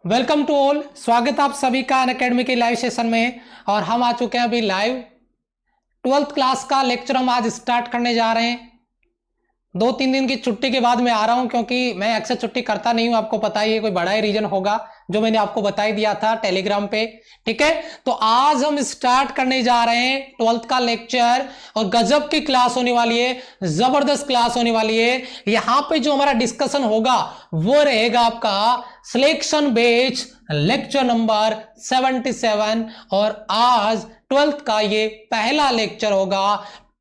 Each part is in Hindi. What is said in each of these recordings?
Welcome to all. स्वागत आप सभी का अनअकैडमी के लाइव सेशन में। और हम आ चुके हैं अभी लाइव 12th क्लास का लेक्चर हम आज स्टार्ट करने जा रहे हैं। 2-3 दिन की छुट्टी के बाद मैं आ रहा हूं, क्योंकि मैं अक्सर छुट्टी करता नहीं हूं। आपको पता ही है, कोई बड़ा ही रीजन होगा जो मैंने आपको बता ही दिया था टेलीग्राम पे। ठीक है, तो आज हम स्टार्ट करने जा रहे हैं 12th का लेक्चर और गजब की क्लास होने वाली है, जबरदस्त क्लास होने वाली है। यहां पे जो हमारा डिस्कशन होगा वो रहेगा आपका सिलेक्शन बेच लेक्चर नंबर 77 और आज 12th का ये पहला लेक्चर होगा।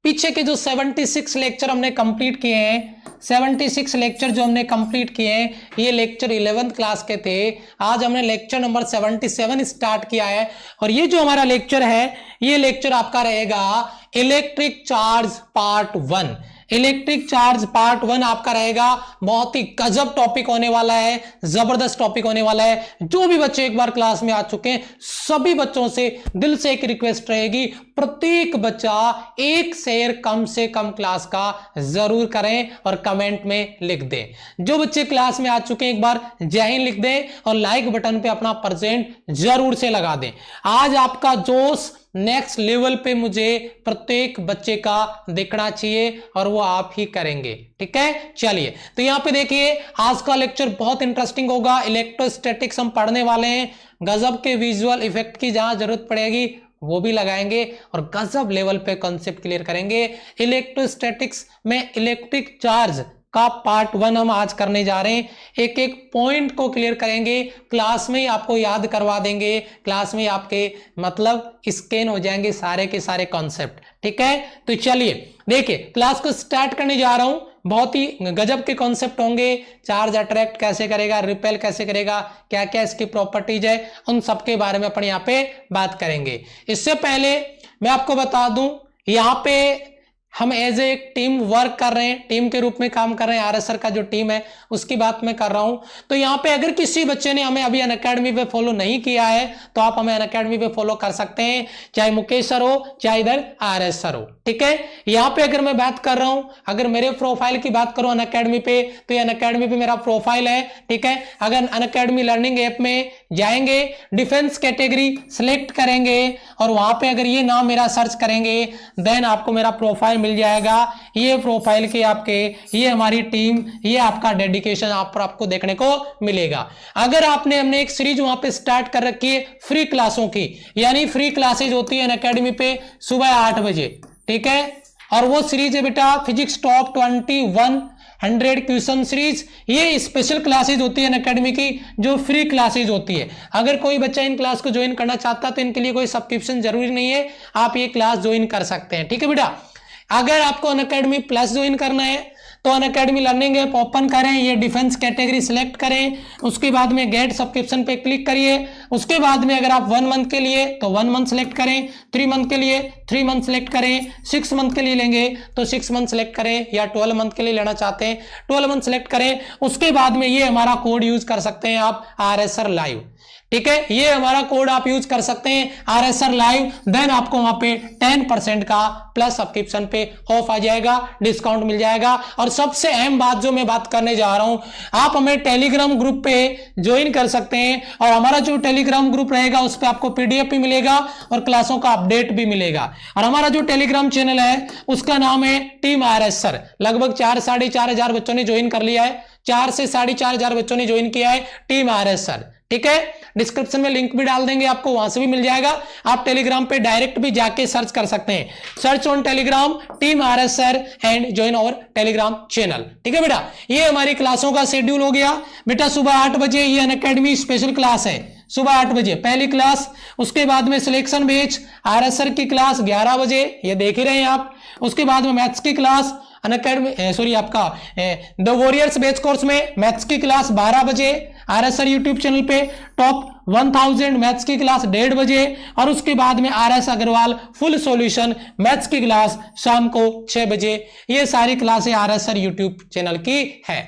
पीछे के जो 76 लेक्चर हमने कंप्लीट किए हैं, 76 लेक्चर जो हमने कंप्लीट किए हैं, ये लेक्चर 11th क्लास के थे। आज हमने लेक्चर नंबर 77 स्टार्ट किया है और ये जो हमारा लेक्चर है, ये लेक्चर आपका रहेगा electric charge part 1। Electric charge part 1 आपका रहेगा। बहुत ही गजब टॉपिक होने वाला है, जबरदस्त टॉपिक होने वाला है। जो भी बच्चे एक बार क्लास में आ चुके हैं, सभी बच्चों से दिल से एक रिक्वेस्ट रहेगी, प्रत्येक बच्चा एक शेयर कम से कम क्लास का जरूर करें और कमेंट में लिख दें। जो बच्चे क्लास में आ चुके हैं, एक बार जय हिंद लिख दें और लाइक बटन पे अपना परसेंट जरूर से लगा दें। आज आपका जोश नेक्स्ट लेवल पे मुझे प्रत्येक बच्चे का देखना चाहिए और वो आप ही करेंगे। ठीक है, चलिए तो यहां पे देखिए, आज का लेक्चर बहुत इंटरेस्टिंग होगा। इलेक्ट्रोस्टैटिक्स हम पढ़ने वाले हैं। गजब के विजुअल इफेक्ट की जहां जरूरत पड़ेगी वो भी लगाएंगे और गजब लेवल पे कॉन्सेप्ट क्लियर करेंगे। इलेक्ट्रोस्टैटिक्स में इलेक्ट्रिक चार्ज का पार्ट 1 हम आज करने जा रहे हैं। एक एक पॉइंट को क्लियर करेंगे, क्लास में ही आपको याद करवा देंगे, क्लास में आपके मतलब स्कैन हो जाएंगे सारे के सारे कॉन्सेप्ट। ठीक है, तो चलिए देखिए, क्लास को स्टार्ट करने जा रहा हूं। बहुत ही गजब के कॉन्सेप्ट होंगे। चार्ज अट्रैक्ट कैसे करेगा, रिपेल कैसे करेगा, क्या क्या इसकी प्रॉपर्टीज है, उन सबके बारे में अपन यहाँ पे बात करेंगे। इससे पहले मैं आपको बता दूं, यहाँ पे हम एज ए टीम वर्क कर रहे हैं, टीम के रूप में काम कर रहे हैं। आरएसआर का जो टीम है उसकी बात मैं कर रहा हूं। तो यहाँ पे अगर किसी बच्चे ने हमें अभी अनअकैडमी पे फॉलो नहीं किया है तो आप हमें अनअकैडमी पे फॉलो कर सकते हैं, चाहे मुकेश सर हो चाहे इधर आरएसआर हो। ठीक है, यहाँ पे अगर मैं बात कर रहा हूं, अगर मेरे प्रोफाइल की बात करूं अनअकैडमी पे, तो ये अनअकैडमी पे मेरा प्रोफाइल है। ठीक है, अगर अनअकैडमी लर्निंग ऐप में जाएंगे, डिफेंस कैटेगरी सिलेक्ट करेंगे और वहां पे अगर ये नाम मेरा सर्च करेंगे, देन आपको मेरा प्रोफाइल मिल जाएगा। ये प्रोफाइल के आपके, ये हमारी टीम, ये आपका डेडिकेशन आपको देखने को मिलेगा। अगर आपने हमने एक सीरीज वहां पे स्टार्ट कर रखी है फ्री क्लासों की, यानी फ्री क्लासेज होती है अनअकैडमी पे सुबह 8 बजे। ठीक है, और वो सीरीज है बेटा फिजिक्स टॉप 2100 क्वेश्चन सीरीज। ये स्पेशल क्लासेज होती है अनअकैडमी की, जो फ्री क्लासेज होती है। अगर कोई बच्चा इन क्लास को ज्वाइन करना चाहता है तो इनके लिए कोई सब्सक्रिप्शन जरूरी नहीं है, आप ये क्लास ज्वाइन कर सकते हैं। ठीक है बेटा, अगर आपको अनअकैडमी प्लस ज्वाइन करना है तो अनअकैडमी लर्निंग ऐप ओपन करें, ये डिफेंस कैटेगरी सिलेक्ट करें, उसके बाद में गेट सब्सक्रिप्शन पे क्लिक करिए। उसके बाद में अगर आप 1 मंथ के लिए तो 1 मंथ सेलेक्ट करें, 3 मंथ के लिए 3 मंथ सेलेक्ट करें, 6 मंथ के लिए लेंगे तो 6 मंथ सेलेक्ट करें, या 12 मंथ के लिए लेना चाहते हैं 12 मंथ सेलेक्ट करें। उसके बाद में ये हमारा कोड यूज कर सकते हैं आप, आरएसआर लाइव। ठीक है, ये हमारा कोड आप यूज कर सकते हैं आरएसआर लाइव। देन आपको वहां पे 10% का प्लस सब्सक्रिप्शन पे ऑफ आ जाएगा, डिस्काउंट मिल जाएगा। और सबसे अहम बात जो मैं बात करने जा रहा हूं, आप हमें टेलीग्राम ग्रुप पे ज्वाइन कर सकते हैं और हमारा जो टेलीग्राम ग्रुप रहेगा उस पर आपको पीडीएफ भी मिलेगा और क्लासों का अपडेट भी मिलेगा। और हमारा जो टेलीग्राम चैनल है उसका नाम है टीम आरएसआर। लगभग 4-4.5 हजार बच्चों ने ज्वाइन कर लिया है, 4 से 4.5 हजार बच्चों ने ज्वाइन किया है टीम आरएसआर। ठीक है, डिस्क्रिप्शन में लिंक भी डाल देंगे, आपको वहां से भी मिल जाएगा। आप टेलीग्राम पे डायरेक्ट भी जाके सर्च कर सकते हैं, search on Telegram team RSR and join our Telegram channel. ठीक है बेटा, ये हमारी क्लासों का शेड्यूल हो गया बेटा। सुबह 8 बजे ये अनअकैडमी स्पेशल क्लास है, सुबह 8 बजे पहली क्लास। उसके बाद में सिलेक्शन बेच आरएसआर की क्लास 11 बजे, ये देख ही रहे हैं आप। उसके बाद में मैथ्स की क्लास अनअकैडमी सॉरी आपका द वॉरियर्स बेच कोर्स में मैथ्स की क्लास 12 बजे आरएसआर यूट्यूब चैनल पे। टॉप 1000 मैथ्स की क्लास 1:30 बजे और उसके बाद में RS Aggarwal full solution maths की क्लास शाम को 6 बजे। ये सारी क्लासें आरएसआर यूट्यूब चैनल की है।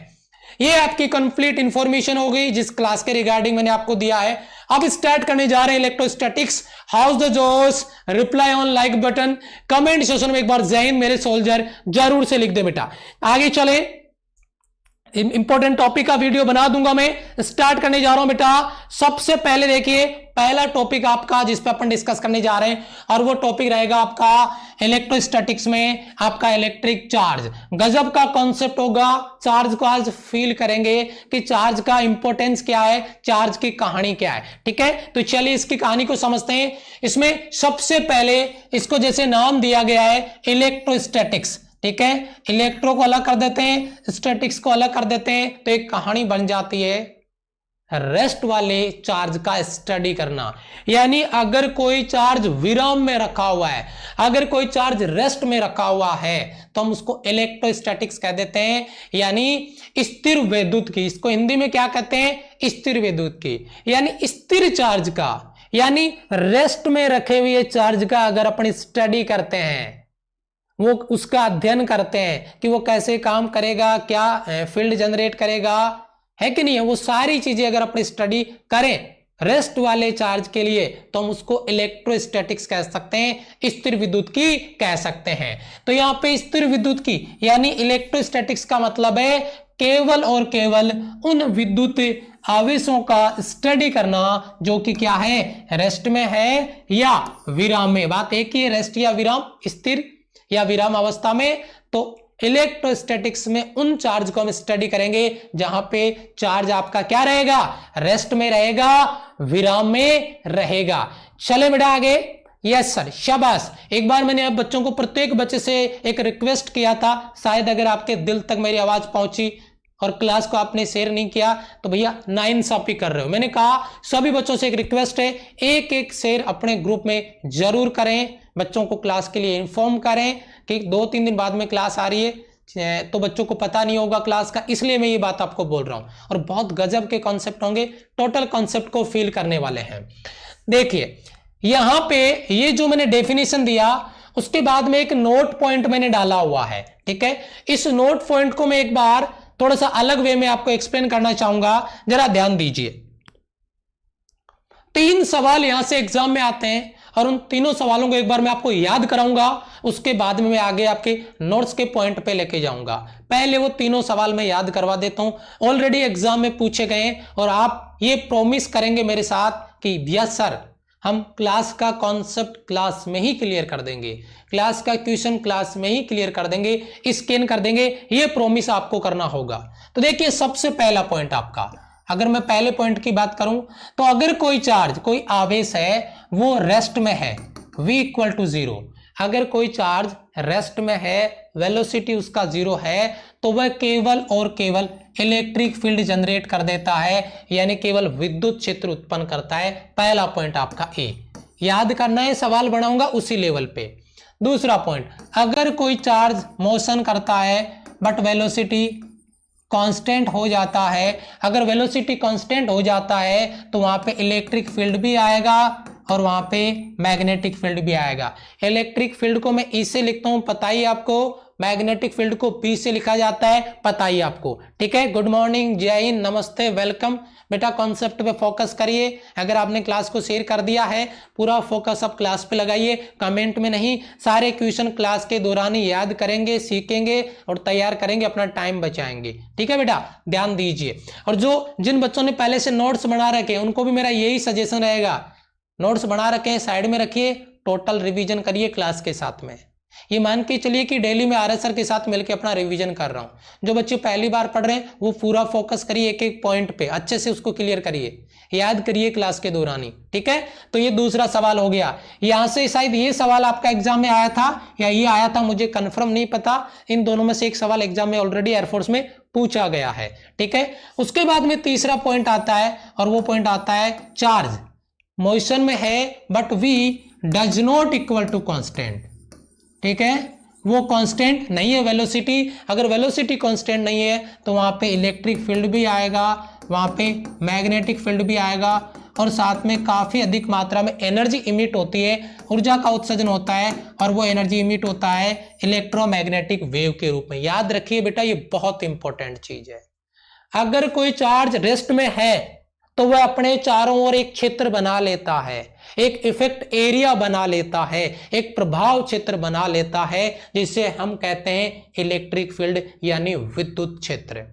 ये आपकी कंप्लीट इंफॉर्मेशन हो गई जिस क्लास के रिगार्डिंग मैंने आपको दिया है। अब स्टार्ट करने जा रहे हैं इलेक्ट्रोस्टैटिक्स। हाउस द जोश, reply on like button, comment section में एक बार जय हिंद मेरे सोल्जर जरूर से लिख दे बेटा। आगे चले, इंपॉर्टेंट टॉपिक का वीडियो बना दूंगा। मैं स्टार्ट करने जा रहा हूं बेटा। सबसे पहले देखिए पहला टॉपिक आपका जिस पे अपन डिस्कस करने जा रहे हैं, और वो टॉपिक रहेगा आपका इलेक्ट्रोस्टैटिक्स में आपका इलेक्ट्रिक चार्ज। गजब का कॉन्सेप्ट होगा। चार्ज को आज फील करेंगे कि चार्ज का इंपॉर्टेंस क्या है, चार्ज की कहानी क्या है। ठीक है, तो चलिए इसकी कहानी को समझते हैं। इसमें सबसे पहले इसको जैसे नाम दिया गया है इलेक्ट्रोस्टैटिक्स। ठीक है, इलेक्ट्रो को अलग कर देते हैं, स्टैटिक्स को अलग कर देते हैं, तो एक कहानी बन जाती है रेस्ट वाले चार्ज का स्टडी करना। यानी अगर कोई चार्ज विराम में रखा हुआ है, अगर कोई चार्ज रेस्ट में रखा हुआ है, तो हम उसको इलेक्ट्रोस्टैटिक्स कह देते हैं। यानी स्थिर विद्युत की, इसको हिंदी में क्या कहते हैं, स्थिर विद्युत की। यानी स्थिर चार्ज का, यानी रेस्ट में रखे हुए चार्ज का अगर अपन स्टडी करते हैं, वो उसका अध्ययन करते हैं कि वो कैसे काम करेगा, क्या फील्ड जनरेट करेगा, है कि नहीं है, वो सारी चीजें अगर अपनी स्टडी करें रेस्ट वाले चार्ज के लिए, तो हम उसको इलेक्ट्रोस्टैटिक्स कह सकते हैं, स्थिर विद्युत की कह सकते हैं। तो यहां पे स्थिर विद्युत की यानी इलेक्ट्रोस्टैटिक्स का मतलब है केवल और केवल उन विद्युत आवेशों का स्टडी करना जो कि क्या है, रेस्ट में है या विराम में। बात एक ही है, रेस्ट या विराम, स्थिर या विराम अवस्था में। तो इलेक्ट्रोस्टैटिक्स में उन चार्ज को हम स्टडी करेंगे जहां पे चार्ज आपका क्या रहेगा, रेस्ट में रहेगा, विराम में रहेगा। चले बेटा आगे। यस सर, शाबाश। एक बार मैंने अब बच्चों को, प्रत्येक बच्चे से एक रिक्वेस्ट किया था, शायद अगर आपके दिल तक मेरी आवाज पहुंची और क्लास को आपने शेयर नहीं किया तो भैया नाइंसाफी कर रहे हो। मैंने कहा सभी बच्चों से एक रिक्वेस्ट है, एक एक शेयर अपने ग्रुप में जरूर करें, बच्चों को क्लास के लिए इन्फॉर्म करें कि 2-3 दिन बाद में क्लास आ रही है, तो बच्चों को पता नहीं होगा क्लास का, इसलिए मैं ये बात आपको बोल रहा हूं। और बहुत गजब के कॉन्सेप्ट होंगे, टोटल कॉन्सेप्ट को फील करने वाले हैं। देखिए यहां पे ये जो मैंने डेफिनेशन दिया, उसके बाद में एक नोट पॉइंट मैंने डाला हुआ है। ठीक है, इस नोट पॉइंट को मैं एक बार थोड़ा सा अलग वे में आपको एक्सप्लेन करना चाहूंगा, जरा ध्यान दीजिए। 3 सवाल यहां से एग्जाम में आते हैं और उन तीनों सवालों को एक बार मैं आपको याद कराऊंगा, उसके बाद में मैं आगे आपके नोट्स के पॉइंट पे लेके जाऊंगा। पहले वो तीनों सवाल मैं याद करवा देता हूं, ऑलरेडी एग्जाम में पूछे गए, और आप ये प्रॉमिस करेंगे मेरे साथ कि यस सर, हम क्लास का कॉन्सेप्ट क्लास में ही क्लियर कर देंगे, क्लास का क्वेश्चन क्लास में ही क्लियर कर देंगे, स्कैन कर देंगे, ये प्रॉमिस आपको करना होगा। तो देखिए सबसे पहला पॉइंट आपका, अगर मैं पहले पॉइंट की बात करूं तो अगर कोई चार्ज, कोई आवेश है वो रेस्ट में है, v = 0, अगर कोई चार्ज रेस्ट में है, वेलोसिटी उसका 0 है, तो वह केवल और केवल इलेक्ट्रिक फील्ड जनरेट कर देता है, यानी केवल विद्युत क्षेत्र उत्पन्न करता है। पहला पॉइंट आपका ए, याद करना है, सवाल बनाऊंगा उसी लेवल पे। दूसरा पॉइंट, अगर कोई चार्ज मोशन करता है बट वेलोसिटी कांस्टेंट हो जाता है, अगर वेलोसिटी कांस्टेंट हो जाता है तो वहां पे इलेक्ट्रिक फील्ड भी आएगा और वहां पे मैग्नेटिक फील्ड भी आएगा। इलेक्ट्रिक फील्ड को मैं ई से लिखता हूं, पता ही आपको, मैग्नेटिक फील्ड को पी से लिखा जाता है, पता ही आपको। ठीक है, गुड मॉर्निंग, जय हिंद, नमस्ते, वेलकम। बेटा कॉन्सेप्ट पे फोकस करिए। अगर आपने क्लास को शेयर कर दिया है, पूरा फोकस अब क्लास पे लगाइए, कमेंट में नहीं। सारे क्वेश्चन क्लास के दौरान ही याद करेंगे, सीखेंगे और तैयार करेंगे, अपना टाइम बचाएंगे। ठीक है बेटा, ध्यान दीजिए। और जिन बच्चों ने पहले से नोट्स बना रखे हैं उनको भी मेरा यही सजेशन रहेगा, नोट्स बना रखे हैं साइड में रखिए, टोटल रिवीजन करिए क्लास के साथ में। ये मान के चलिए कि डेली मैं आर एस सर के साथ मिलकर अपना रिवीजन कर रहा हूं। जो बच्चे पहली बार पढ़ रहे हैं वो पूरा फोकस करिए, एक एक पॉइंट पे अच्छे से उसको क्लियर करिए, याद करिए क्लास के दौरान ही। ठीक है, तो ये दूसरा सवाल हो गया। यहां से शायद ये सवाल आपका एग्जाम में आया था या ये आया था, मुझे कंफर्म नहीं पता। इन दोनों में से एक सवाल एग्जाम में ऑलरेडी एयरफोर्स में पूछा गया है। ठीक है, उसके बाद में तीसरा पॉइंट आता है और वो पॉइंट आता है चार्ज मोशन में है but v does not equal to constant. ठीक है, वो कांस्टेंट नहीं है वेलोसिटी, अगर वेलोसिटी कांस्टेंट नहीं है तो वहां पे इलेक्ट्रिक फील्ड भी आएगा, वहां पे मैग्नेटिक फील्ड भी आएगा और साथ में काफी अधिक मात्रा में एनर्जी इमिट होती है, ऊर्जा का उत्सर्जन होता है और वो एनर्जी इमिट होता है इलेक्ट्रोमैग्नेटिक वेव के रूप में। याद रखिए बेटा, ये बहुत इंपॉर्टेंट चीज है। अगर कोई चार्ज रेस्ट में है तो वह अपने चारों ओर एक क्षेत्र बना लेता है, एक इफेक्ट एरिया बना लेता है, एक प्रभाव क्षेत्र बना लेता है, जिसे हम कहते हैं इलेक्ट्रिक फील्ड यानी विद्युत क्षेत्र।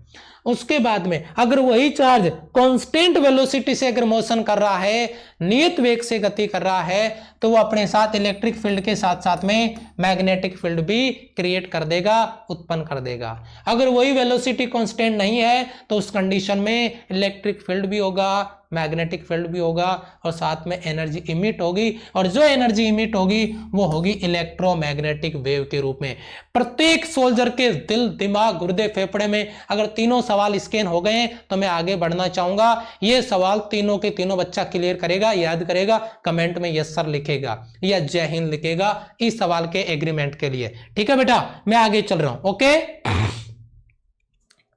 उसके बाद में अगर वही चार्ज कांस्टेंट वेलोसिटी से अगर मोशन कर रहा है, नियत वेग से गति कर रहा है, तो वो अपने साथ इलेक्ट्रिक फील्ड के साथ साथ में मैग्नेटिक फील्ड भी क्रिएट कर देगा, उत्पन्न कर देगा। अगर वही वेलोसिटी कांस्टेंट नहीं है तो उस कंडीशन में इलेक्ट्रिक फील्ड भी होगा, मैग्नेटिक फील्ड भी होगा और साथ में एनर्जी इमिट होगी, और जो एनर्जी इमिट होगी वो होगी इलेक्ट्रोमैग्नेटिक वेव के रूप में। प्रत्येक सोल्जर के दिल, दिमाग, गुर्दे, फेफड़े में अगर तीनों सवाल स्कैन हो गए तो मैं आगे बढ़ना चाहूंगा। ये सवाल तीनों के तीनों बच्चा क्लियर करेगा, याद करेगा, कमेंट में यस सर लिखेगा या जय हिंद लिखेगा इस सवाल के एग्रीमेंट के लिए। ठीक है बेटा, मैं आगे चल रहा हूं। ओके,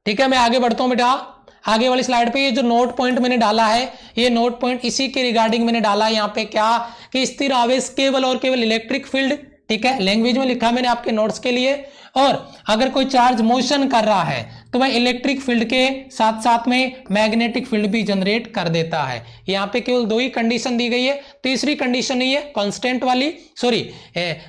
ठीक है, मैं आगे बढ़ता हूं बेटा। आगे वाली स्लाइड पे ये जो नोट पॉइंट मैंने डाला है, ये नोट पॉइंट इसी के रिगार्डिंग मैंने डाला है यहाँ पे, क्या कि स्थिर आवेश केवल और केवल इलेक्ट्रिक फील्ड, ठीक है, लैंग्वेज में लिखा मैंने आपके नोट्स के लिए। और अगर कोई चार्ज मोशन कर रहा है तो वह इलेक्ट्रिक फील्ड के साथ साथ में मैग्नेटिक फील्ड भी जनरेट कर देता है। यहाँ पे केवल दो ही कंडीशन दी गई है, तीसरी कंडीशन नहीं है कांस्टेंट वाली, सॉरी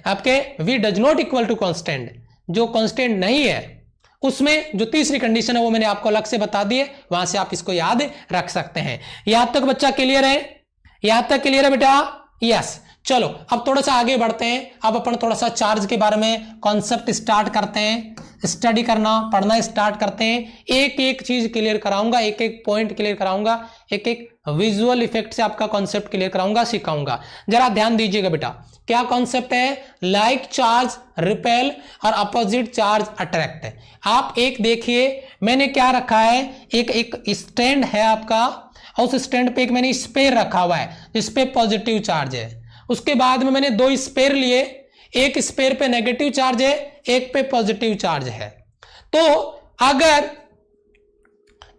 आपके v does not equal to constant, जो कांस्टेंट नहीं है उसमें जो तीसरी कंडीशन है वो मैंने आपको अलग से बता दी है, वहां से आप इसको याद रख सकते हैं। यहां तक बच्चा क्लियर है? यहां तक क्लियर है बेटा? यस। चलो अब थोड़ा सा आगे बढ़ते हैं। अब अपन थोड़ा सा चार्ज के बारे में कॉन्सेप्ट स्टार्ट करते हैं, स्टडी करना, पढ़ना स्टार्ट करते हैं। एक एक चीज क्लियर कराऊंगा, एक एक पॉइंट क्लियर कराऊंगा, एक एक विजुअल इफेक्ट से आपका कॉन्सेप्ट क्लियर कराऊंगा, सिखाऊंगा। जरा ध्यान दीजिएगा बेटा, क्या कॉन्सेप्ट है? लाइक चार्ज रिपेल और अपोजिट चार्ज अट्रैक्ट है। आप एक देखिए, मैंने क्या रखा है, एक स्टैंड है आपका, और उस स्टैंड पे एक मैंने स्पेयर रखा हुआ है जिसपे पॉजिटिव चार्ज है। उसके बाद में मैंने दो स्पेयर लिए, एक स्पेयर पे नेगेटिव चार्ज है, एक पे पॉजिटिव चार्ज है। तो अगर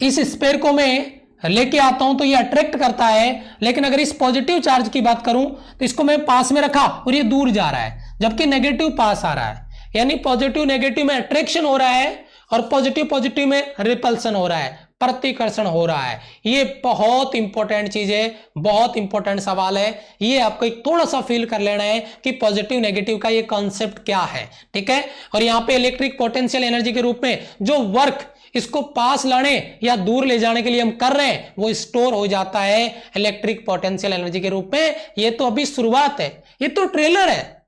इस स्पेयर को मैं लेके आता हूं तो ये अट्रैक्ट करता है, लेकिन अगर इस पॉजिटिव चार्ज की बात करूं तो इसको मैं पास में रखा और ये दूर जा रहा है, जबकि नेगेटिव पास आ रहा है। यानी पॉजिटिव नेगेटिव में अट्रैक्शन हो रहा है और पॉजिटिव पॉजिटिव में रिपल्सन हो रहा है, प्रतिकर्षण हो रहा है। ये बहुत इंपॉर्टेंट चीज है, बहुत इंपॉर्टेंट सवाल है। ये आपको एक थोड़ा सा फील कर लेना है कि पॉजिटिव नेगेटिव का ये कॉन्सेप्ट क्या है, ठीक है। और यहाँ पे इलेक्ट्रिक पोटेंशियल एनर्जी के रूप में जो वर्क इसको पास लाने या दूर ले जाने के लिए हम कर रहे हैं वो स्टोर हो जाता है इलेक्ट्रिक पोटेंशियल एनर्जी के रूप में। ये तो अभी शुरुआत है, ये तो ट्रेलर है,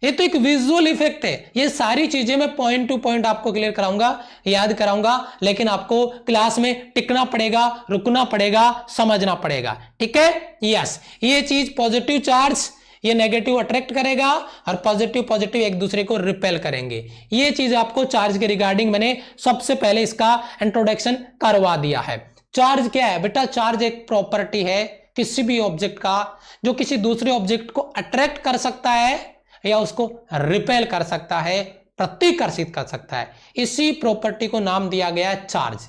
ये तो एक विजुअल इफेक्ट है। ये सारी चीजें मैं पॉइंट टू पॉइंट आपको क्लियर कराऊंगा, याद कराऊंगा, लेकिन आपको क्लास में टिकना पड़ेगा, रुकना पड़ेगा, समझना पड़ेगा, ठीक है। यस, ये चीज पॉजिटिव चार्ज ये नेगेटिव अट्रैक्ट करेगा और पॉजिटिव पॉजिटिव एक दूसरे को रिपेल करेंगे। ये चीज आपको चार्ज के रिगार्डिंग मैंने सबसे पहले इसका इंट्रोडक्शन करवा दिया है। चार्ज क्या है बेटा? चार्ज एक प्रॉपर्टी है किसी भी ऑब्जेक्ट का जो किसी दूसरे ऑब्जेक्ट को अट्रैक्ट कर सकता है या उसको रिपेल कर सकता है, प्रतिकर्षित कर सकता है। इसी प्रॉपर्टी को नाम दिया गया है चार्ज।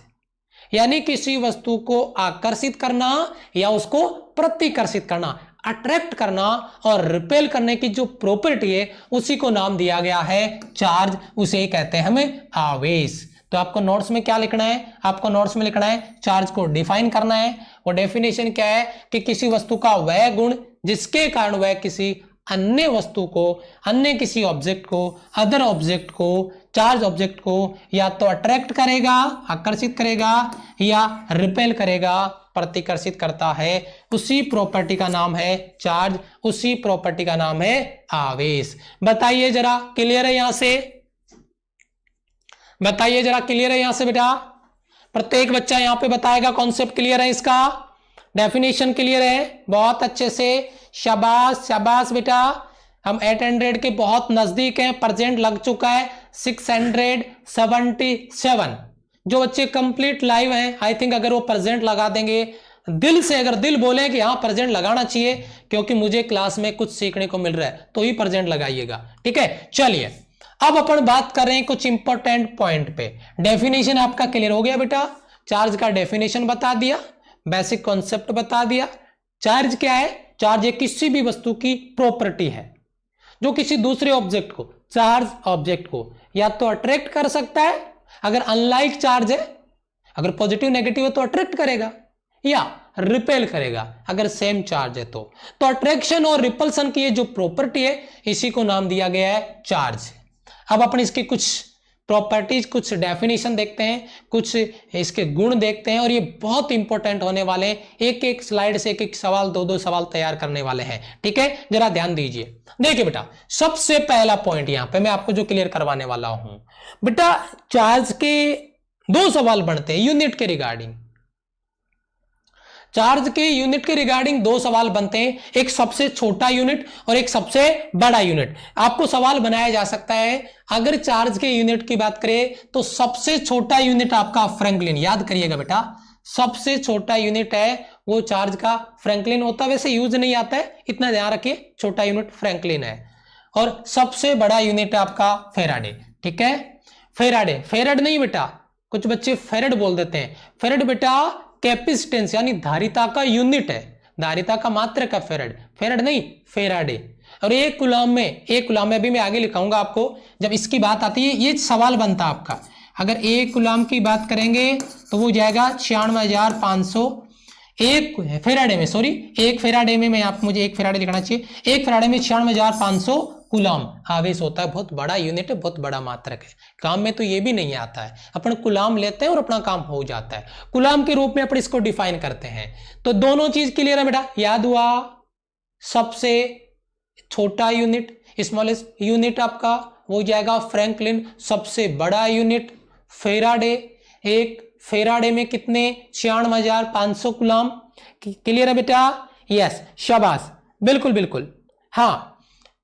यानी किसी वस्तु को आकर्षित करना या उसको प्रतिकर्षित करना, अट्रैक्ट करना और रिपेल करने की जो प्रॉपर्टी है उसी को नाम दिया गया है चार्ज। उसे कहते हैं हमें आवेश। तो आपको नोट्स में क्या लिखना है? आपको नोट्स में लिखना है चार्ज को डिफाइन करना है। वो डेफिनेशन क्या है कि किसी वस्तु का वह गुण जिसके कारण वह किसी अन्य वस्तु को, अन्य किसी ऑब्जेक्ट को, अदर ऑब्जेक्ट को, चार्ज ऑब्जेक्ट को या तो अट्रैक्ट करेगा, आकर्षित करेगा, या रिपेल करेगा, प्रतिकर्षित करता है। उसी प्रॉपर्टी का नाम है चार्ज, उसी प्रॉपर्टी का नाम है आवेश। बताइए जरा, क्लियर है यहां से? बताइए जरा, क्लियर है यहां से बेटा? प्रत्येक बच्चा यहां पे बताएगा कॉन्सेप्ट क्लियर है, इसका डेफिनेशन क्लियर है, बहुत अच्छे से। शाबाश शाबाश बेटा, हम 800 के बहुत नजदीक हैं, प्रेजेंट लग चुका है 677। जो बच्चे कंप्लीट लाइव हैं, आई थिंक अगर वो प्रेजेंट लगा देंगे दिल से, अगर दिल बोले कि हाँ प्रेजेंट लगाना चाहिए क्योंकि मुझे क्लास में कुछ सीखने को मिल रहा है, तो ही प्रेजेंट लगाइएगा, ठीक है। चलिए अब अपन बात कर रहे हैं कुछ इंपॉर्टेंट पॉइंट पे। डेफिनेशन आपका क्लियर हो गया बेटा? चार्ज का डेफिनेशन बता दिया, बेसिक कॉन्सेप्ट बता दिया। चार्ज क्या है? चार्ज एक किसी भी वस्तु की प्रॉपर्टी है जो किसी दूसरे ऑब्जेक्ट को, चार्ज ऑब्जेक्ट को या तो अट्रैक्ट कर सकता है, अगर अनलाइक चार्ज है, अगर पॉजिटिव नेगेटिव है तो अट्रैक्ट करेगा, या रिपेल करेगा अगर सेम चार्ज है तो अट्रैक्शन और रिपल्सन की ये जो प्रॉपर्टी है इसी को नाम दिया गया है चार्ज। अब अपन इसकी कुछ प्रॉपर्टीज, कुछ डेफिनेशन देखते हैं, कुछ इसके गुण देखते हैं और ये बहुत इंपॉर्टेंट होने वाले हैं। एक एक स्लाइड से एक एक सवाल, दो दो सवाल तैयार करने वाले हैं। ठीक है, जरा ध्यान दीजिए। देखिए बेटा, सबसे पहला पॉइंट यहां पे मैं आपको जो क्लियर करवाने वाला हूं बेटा, चार्ज के दो सवाल बनते हैं यूनिट के रिगार्डिंग। चार्ज के यूनिट के रिगार्डिंग दो सवाल बनते हैं, एक सबसे छोटा यूनिट और एक सबसे बड़ा यूनिट। आपको सवाल बनाया जा सकता है, अगर चार्ज के यूनिट की बात करें तो सबसे छोटा यूनिट आपका फ्रैंकलिन, याद करिएगा बेटा, सबसे छोटा यूनिट है वो चार्ज का फ्रैंकलिन होता है। वैसे यूज नहीं आता है, इतना ध्यान रखिए, छोटा यूनिट फ्रैंकलिन है। और सबसे बड़ा यूनिट है आपका फेराडे। ठीक है, फेराडे, फेरड नहीं बेटा, कुछ बच्चे फेरड बोल देते हैं। फेरड बेटा कैपेसिटेंस यानी धारिता का यूनिट है, धारिता का मात्रक है फेरड, फेरड नहीं फेराडे। और एक कूलम में अभी मैं आगे लिखाऊंगा आपको, जब इसकी बात आती है ये सवाल बनता है आपका। अगर एक कूलम की बात करेंगे तो वो जाएगा 96,500 एक फेराडे में, सॉरी एक फेराडे में, मैं आप मुझे एक फेराडे लिखना चाहिए। एक फेराडे में 96,500 कूलम आवेश होता है। बहुत बड़ा यूनिट है, बहुत बड़ा मात्रक है। काम में तो ये भी नहीं आता है, अपन कूलम लेते हैं और अपना काम हो जाता है। कूलम के रूप में अपन इसको डिफाइन करते हैं। तो दोनों चीज क्लियर है बेटा, याद हुआ। सबसे छोटा यूनिट, स्मॉलेस्ट यूनिट आपका वो जाएगा फ्रैंकलिन, सबसे बड़ा यूनिट फेराडे। एक फेराडे में कितने, 96,500 कूलम। क्लियर है बेटा? यस, शाबाश, बिल्कुल बिल्कुल। हाँ,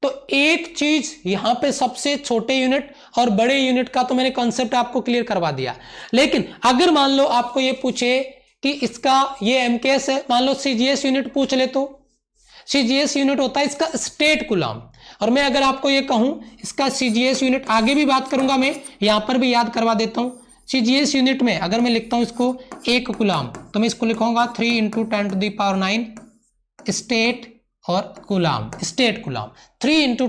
तो एक चीज यहां पे सबसे छोटे यूनिट और बड़े यूनिट का तो मैंने कॉन्सेप्ट आपको क्लियर करवा दिया। लेकिन अगर मान लो आपको ये पूछे कि इसका ये एमकेएस है, मान लो सीजीएस यूनिट पूछ ले, तो सीजीएस यूनिट होता है इसका स्टेट कूलम। और मैं अगर आपको ये कहूं इसका सीजीएस यूनिट, आगे भी बात करूंगा मैं, यहां पर भी याद करवा देता हूं। सीजीएस यूनिट में अगर मैं लिखता हूं इसको एक कूलम, तो मैं इसको लिखूंगा 3 × 10⁹ स्टेट और coulomb, state coulomb, 3 ×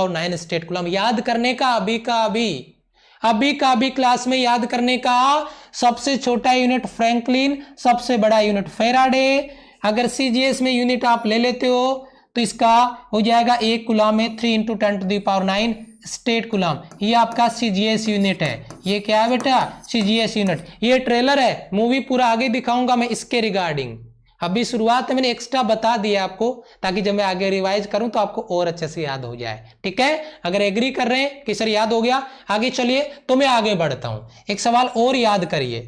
10⁹ state coulomb. याद करने का अभी का अभी क्लास में याद करने का। सबसे छोटा यूनिट फ्रैंकलिन, सबसे बड़ा यूनिट फेराडे। अगर सीजीएस में यूनिट आप ले लेते हो तो इसका हो जाएगा एक कूलम में 3 × 10⁹ स्टेट कूलम। ये आपका सीजीएस यूनिट है। ये क्या है बेटा? CGS unit. ये ट्रेलर है, मूवी पूरा आगे दिखाऊंगा मैं इसके रिगार्डिंग। अभी शुरुआत में मैंने एक्स्ट्रा बता दिया आपको, ताकि जब मैं आगे रिवाइज करूं तो आपको और अच्छे से याद हो जाए। ठीक है, अगर एग्री कर रहे हैं कि सर याद हो गया, आगे चलिए, तो मैं आगे बढ़ता हूं। एक सवाल और याद करिए,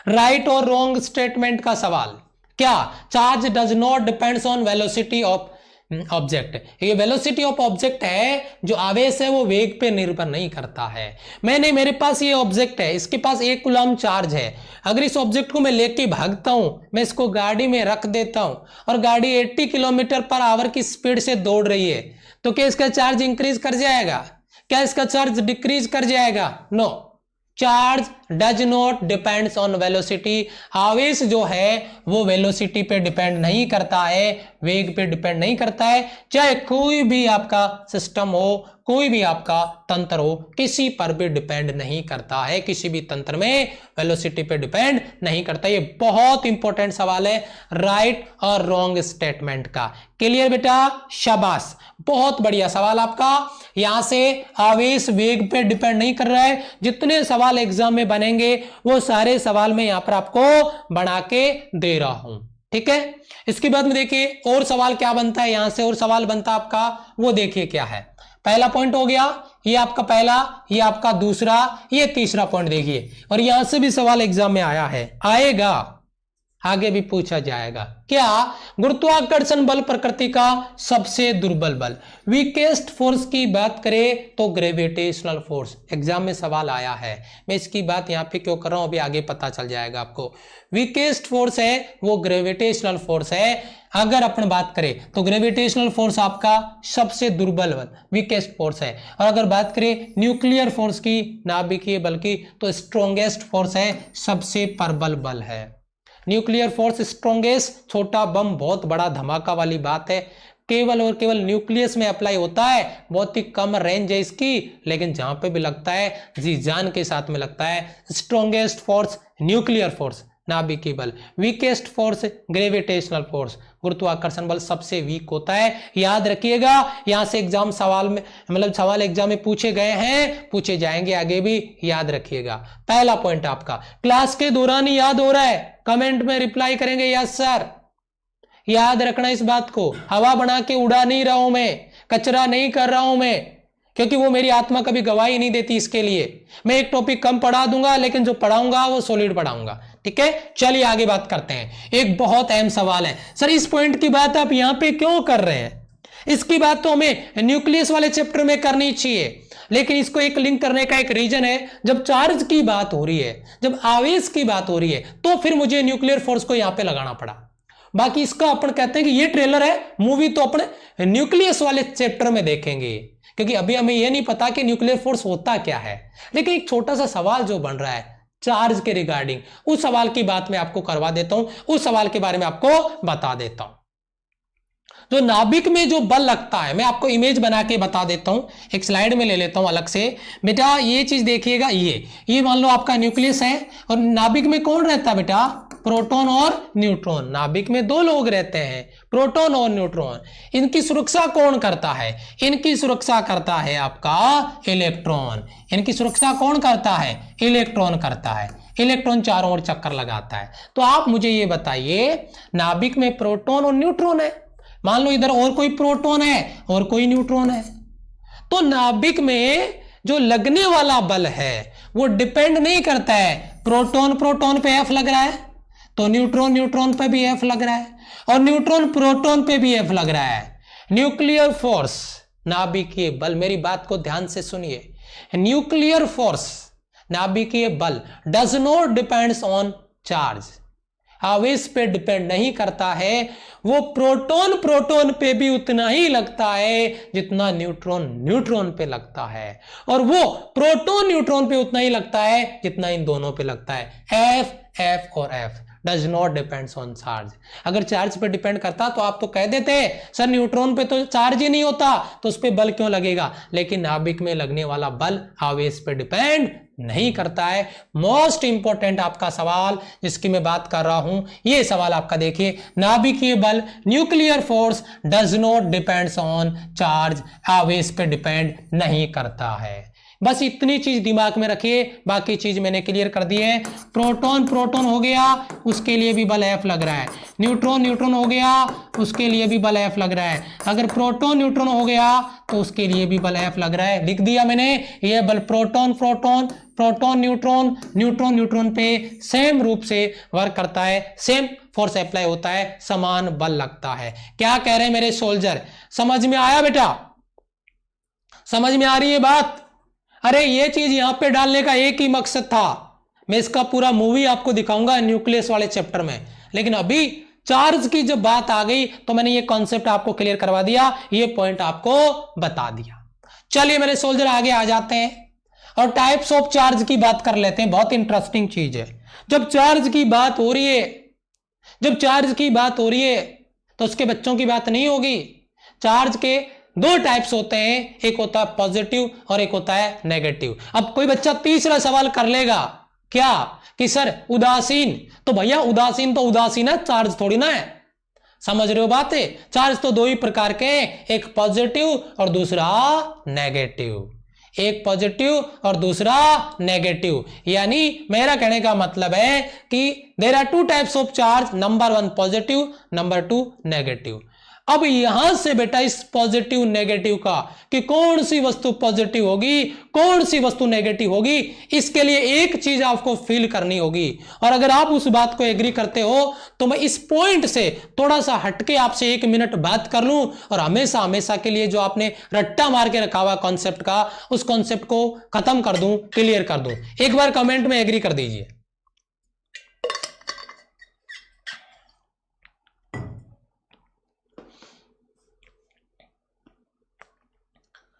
राइट और रॉन्ग स्टेटमेंट का सवाल। क्या? Charge does not depends on velocity of object. ये वेलोसिटी ऑफ ऑब्जेक्ट है, जो आवेश है वो वेग पे निर्भर नहीं करता है। मेरे पास ये ऑब्जेक्ट है, इसके पास एक कूलम चार्ज है। अगर इस ऑब्जेक्ट को मैं लेके भागता हूं, मैं इसको गाड़ी में रख देता हूं और गाड़ी 80 km/h की स्पीड से दौड़ रही है, तो क्या इसका चार्ज इंक्रीज कर जाएगा? क्या इसका चार्ज डिक्रीज कर जाएगा? No, charge does not depends on velocity. आवेश जो है वो वेलोसिटी पे डिपेंड नहीं करता है, वेग पे डिपेंड नहीं करता है। चाहे कोई भी आपका सिस्टम हो, कोई भी आपका तंत्र हो, किसी पर भी डिपेंड नहीं करता है। किसी भी तंत्र में वेलोसिटी पे डिपेंड नहीं करता। ये बहुत इंपॉर्टेंट सवाल है राइट और रॉन्ग स्टेटमेंट का। क्लियर बेटा? शाबाश, बहुत बढ़िया सवाल आपका। यहां से आवेश वेग पे डिपेंड नहीं कर रहा है। जितने सवाल एग्जाम में बनेंगे वो सारे सवाल मैं यहां पर आपको बना के दे रहा हूं। ठीक है, इसके बाद में देखिए और सवाल क्या बनता है। यहां से और सवाल बनता है आपका, वो देखिए क्या है। पहला पॉइंट हो गया, ये आपका पहला, ये आपका दूसरा, ये तीसरा पॉइंट देखिए। और यहां से भी सवाल एग्जाम में आया है, आएगा, आगे भी पूछा जाएगा। क्या? गुरुत्वाकर्षण बल प्रकृति का सबसे दुर्बल बल। वीकेस्ट फोर्स की बात करें तो ग्रेविटेशनल फोर्स। एग्जाम में सवाल आया है, मैं इसकी बात यहां पे क्यों कर रहा हूं अभी आगे पता चल जाएगा आपको। वीकेस्ट फोर्स है वो ग्रेविटेशनल फोर्स है। अगर अपन बात करें तो ग्रेविटेशनल फोर्स आपका सबसे दुर्बल बल, वीकेस्ट फोर्स है। और अगर बात करें न्यूक्लियर फोर्स की, नाभिकीय बल की, तो स्ट्रॉन्गेस्ट फोर्स है, सबसे प्रबल बल है। न्यूक्लियर फोर्स स्ट्रॉन्गेस्ट, छोटा बम बहुत बड़ा धमाका वाली बात है, केवल और केवल न्यूक्लियस में अप्लाई होता है। बहुत ही कम रेंज है इसकी, लेकिन जहां पे भी लगता है जी जान के साथ में लगता है। स्ट्रॉन्गेस्ट फोर्स न्यूक्लियर फोर्स, नाभिकीय बल। वीकेस्ट फोर्स ग्रेविटेशनल फोर्स, गुरुत्वाकर्षण बल सबसे वीक होता है। याद रखिएगा, यहां से एग्जाम सवाल में मतलब सवाल एग्जाम में पूछे गए हैं, पूछे जाएंगे आगे भी, याद रखिएगा। पहला पॉइंट आपका क्लास के दौरान ही याद हो रहा है, कमेंट में रिप्लाई करेंगे यस सर। याद रखना इस बात को, हवा बना के उड़ा नहीं रहा हूं मैं, कचरा नहीं कर रहा हूं मैं, क्योंकि वो मेरी आत्मा कभी गवाही नहीं देती इसके लिए। मैं एक टॉपिक कम पढ़ा दूंगा, लेकिन जो पढ़ाऊंगा वो सॉलिड पढ़ाऊंगा। ठीक है, चलिए आगे बात करते हैं। एक बहुत अहम सवाल है, सर इस पॉइंट की बात आप यहां पे क्यों कर रहे हैं? इसकी बात तो हमें न्यूक्लियस वाले चैप्टर में करनी चाहिए, लेकिन इसको एक लिंक करने का एक रीजन है, जब चार्ज की बात हो रही है, जब आवेश की बात हो रही है, तो फिर मुझे न्यूक्लियर फोर्स को यहां पे लगाना पड़ा। बाकी इसका अपन कहते हैं कि ये ट्रेलर है, मूवी तो अपने न्यूक्लियस वाले चैप्टर में देखेंगे, क्योंकि अभी हमें यह नहीं पता कि न्यूक्लियर फोर्स होता क्या है। लेकिन एक छोटा सा सवाल जो बन रहा है चार्ज के रिगार्डिंग, उस सवाल की बात मैं आपको करवा देता हूं, उस सवाल के बारे में आपको बता देता हूं। जो नाभिक में जो बल लगता है, मैं आपको इमेज बना के बता देता हूं, एक स्लाइड में ले लेता हूं अलग से। बेटा ये चीज देखिएगा, ये मान लो आपका न्यूक्लियस है, और नाभिक में कौन रहता है बेटा? प्रोटॉन और न्यूट्रॉन। नाभिक में दो लोग रहते हैं, प्रोटॉन और न्यूट्रॉन। इनकी सुरक्षा कौन करता है? इनकी सुरक्षा करता है आपका इलेक्ट्रॉन। इनकी सुरक्षा कौन करता है? इलेक्ट्रॉन करता है। इलेक्ट्रॉन चारों ओर चक्कर लगाता है। तो आप मुझे ये बताइए, नाभिक में प्रोटॉन और न्यूट्रॉन है, मान लो इधर और कोई प्रोटॉन है और कोई न्यूट्रॉन है, तो नाभिक में जो लगने वाला बल है वो डिपेंड नहीं करता है, प्रोटॉन प्रोटॉन पे एफ लग रहा है तो न्यूट्रॉन न्यूट्रॉन पे भी एफ लग रहा है, और न्यूट्रॉन प्रोटॉन पे भी एफ लग रहा है। न्यूक्लियर फोर्स, नाभिकीय बल, मेरी बात को ध्यान से सुनिए, न्यूक्लियर फोर्स, नाभिकीय बल does not depends on charge, आवेश पे डिपेंड नहीं करता है। वो प्रोटॉन प्रोटॉन पे भी उतना ही लगता है जितना न्यूट्रॉन न्यूट्रॉन पे लगता है, और वो प्रोटॉन न्यूट्रॉन पे उतना ही लगता है जितना इन दोनों पे लगता है। एफ एफ और F does not depends on charge. अगर चार्ज पे डिपेंड करता तो आप तो कह देते सर न्यूट्रॉन पे तो चार्ज ही नहीं होता, तो उस पे बल क्यों लगेगा? लेकिन नाभिक में लगने वाला बल आवेश पे डिपेंड नहीं करता है। मोस्ट इंपॉर्टेंट आपका सवाल जिसकी मैं बात कर रहा हूं, ये सवाल आपका देखिए, नाभिकीय बल nuclear force does not depends on charge, आवेश पे डिपेंड नहीं करता है। बस इतनी चीज दिमाग में रखिए, बाकी चीज मैंने क्लियर कर दी है। प्रोटॉन प्रोटॉन हो गया, उसके लिए भी बल एफ लग रहा है। न्यूट्रॉन न्यूट्रॉन हो गया, उसके लिए भी बल एफ लग रहा है। अगर प्रोटॉन न्यूट्रॉन हो गया तो उसके लिए भी बल एफ लग रहा है। लिख दिया मैंने, ये बल proton proton proton neutron neutron neutron पे सेम रूप से वर्क करता है, सेम फोर्स अप्लाई होता है, समान बल लगता है। क्या कह रहे हैं मेरे सोल्जर? समझ में आया बेटा? समझ में आ रही है बात? अरे ये चीज यहां पे डालने का एक ही मकसद था, मैं इसका पूरा मूवी आपको दिखाऊंगा न्यूक्लियस वाले चैप्टर में, लेकिन अभी चार्ज की जब बात आ गई तो मैंने ये कॉन्सेप्ट आपको क्लियर करवा दिया, ये पॉइंट आपको बता दिया। चलिए मेरे सोल्जर आगे आ जाते हैं और टाइप्स ऑफ चार्ज की बात कर लेते हैं। बहुत इंटरेस्टिंग चीज है, जब चार्ज की बात हो रही है, जब चार्ज की बात हो रही है तो उसके बच्चों की बात नहीं होगी। चार्ज के दो टाइप्स होते हैं, एक होता है पॉजिटिव और एक होता है नेगेटिव। अब कोई बच्चा तीसरा सवाल कर लेगा क्या कि सर उदासीन, तो भैया उदासीन तो उदासीन है, चार्ज थोड़ी ना है। समझ रहे हो बात है? चार्ज तो दो ही प्रकार के, एक पॉजिटिव और दूसरा नेगेटिव, एक पॉजिटिव और दूसरा नेगेटिव। यानी मेरा कहने का मतलब है कि there are two types of charge, number one positive, number two negative. अब यहां से बेटा इस पॉजिटिव नेगेटिव का कि कौन सी वस्तु पॉजिटिव होगी कौन सी वस्तु नेगेटिव होगी, इसके लिए एक चीज आपको फील करनी होगी। और अगर आप उस बात को एग्री करते हो तो मैं इस पॉइंट से थोड़ा सा हटके आपसे 1 मिनट बात कर लूं और हमेशा हमेशा के लिए जो आपने रट्टा मार के रखा हुआ कॉन्सेप्ट का, उस कॉन्सेप्ट को खत्म कर दूं, क्लियर कर दूं। एक बार कमेंट में एग्री कर दीजिए।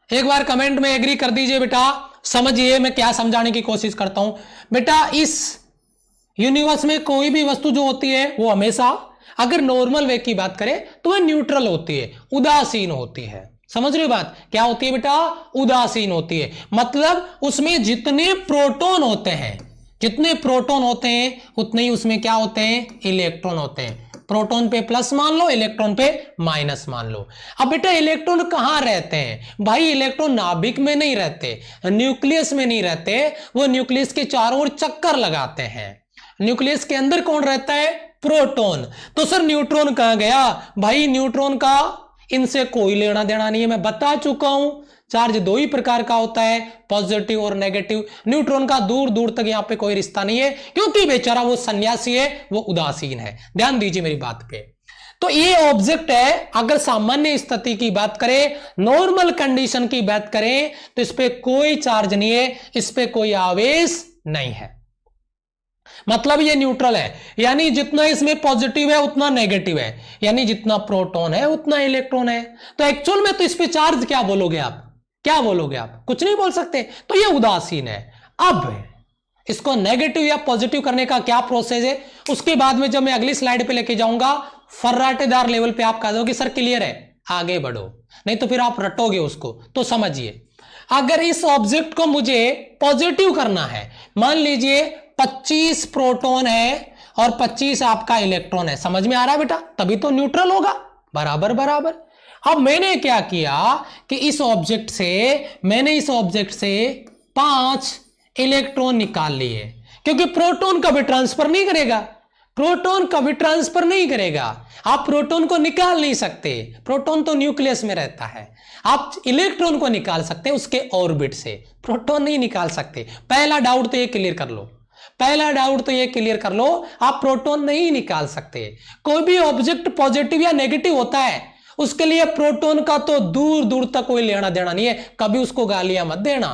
एक बार कमेंट में एग्री कर दीजिए बेटा। समझिए मैं क्या समझाने की कोशिश करता हूं बेटा। इस यूनिवर्स में कोई भी वस्तु जो होती है वो हमेशा, अगर नॉर्मल वे की बात करें तो वह न्यूट्रल होती है, उदासीन होती है। समझ रहे हो बात? क्या होती है बेटा? उदासीन होती है। मतलब उसमें जितने प्रोटॉन होते हैं, जितने प्रोटॉन होते हैं उतने ही उसमें क्या होते हैं, इलेक्ट्रॉन होते हैं। प्रोटॉन पे प्लस मान लो, इलेक्ट्रॉन पे माइनस मान लो। अब बेटा इलेक्ट्रॉन कहां रहते हैं भाई, इलेक्ट्रॉन नाभिक में नहीं रहते, न्यूक्लियस में नहीं रहते, वो न्यूक्लियस के चारों ओर चक्कर लगाते हैं। न्यूक्लियस के अंदर कौन रहता है, प्रोटॉन। तो सर न्यूट्रॉन कहां गया भाई, न्यूट्रॉन का इनसे कोई लेना देना नहीं है, मैं बता चुका हूं। चार्ज दो ही प्रकार का होता है, पॉजिटिव और नेगेटिव। न्यूट्रॉन का दूर दूर तक यहां पे कोई रिश्ता नहीं है, क्योंकि बेचारा वो सन्यासी है, वो उदासीन है। ध्यान दीजिए मेरी बात पे। तो ये ऑब्जेक्ट है, अगर सामान्य स्थिति की बात करें, नॉर्मल कंडीशन की बात करें, तो इस पे कोई चार्ज नहीं है, इस पे कोई आवेश नहीं है, मतलब ये न्यूट्रल है। यानी जितना इसमें पॉजिटिव है उतना नेगेटिव है, यानी जितना प्रोटॉन है उतना इलेक्ट्रॉन है। तो एक्चुअल में तो इस पे चार्ज क्या बोलोगे आप, क्या बोलोगे आप, कुछ नहीं बोल सकते, तो ये उदासीन है। अब इसको नेगेटिव या पॉजिटिव करने का क्या प्रोसेस है, उसके बाद में जब मैं अगली स्लाइड पे लेके जाऊंगा, फर्राटेदार लेवल पे आप कह दोगे सर क्लियर है, आगे बढ़ो, नहीं तो फिर आप रटोगे उसको। तो समझिए, अगर इस ऑब्जेक्ट को मुझे पॉजिटिव करना है, मान लीजिए 25 प्रोटॉन है और 25 आपका इलेक्ट्रॉन है, समझ में आ रहा है बेटा, तभी तो न्यूट्रल होगा, बराबर बराबर। अब मैंने क्या किया कि इस ऑब्जेक्ट से 5 इलेक्ट्रॉन निकाल लिए, क्योंकि प्रोटॉन कभी ट्रांसफर नहीं करेगा, आप प्रोटॉन को निकाल नहीं सकते, प्रोटॉन तो न्यूक्लियस में रहता है। आप इलेक्ट्रॉन को निकाल सकते हैं उसके ऑर्बिट से, प्रोटॉन नहीं निकाल सकते। पहला डाउट तो ये क्लियर कर लो, आप प्रोटॉन नहीं निकाल सकते। कोई भी ऑब्जेक्ट पॉजिटिव या नेगेटिव होता है, उसके लिए प्रोटॉन का तो दूर दूर तक कोई लेना देना नहीं है। कभी उसको गालियां मत देना,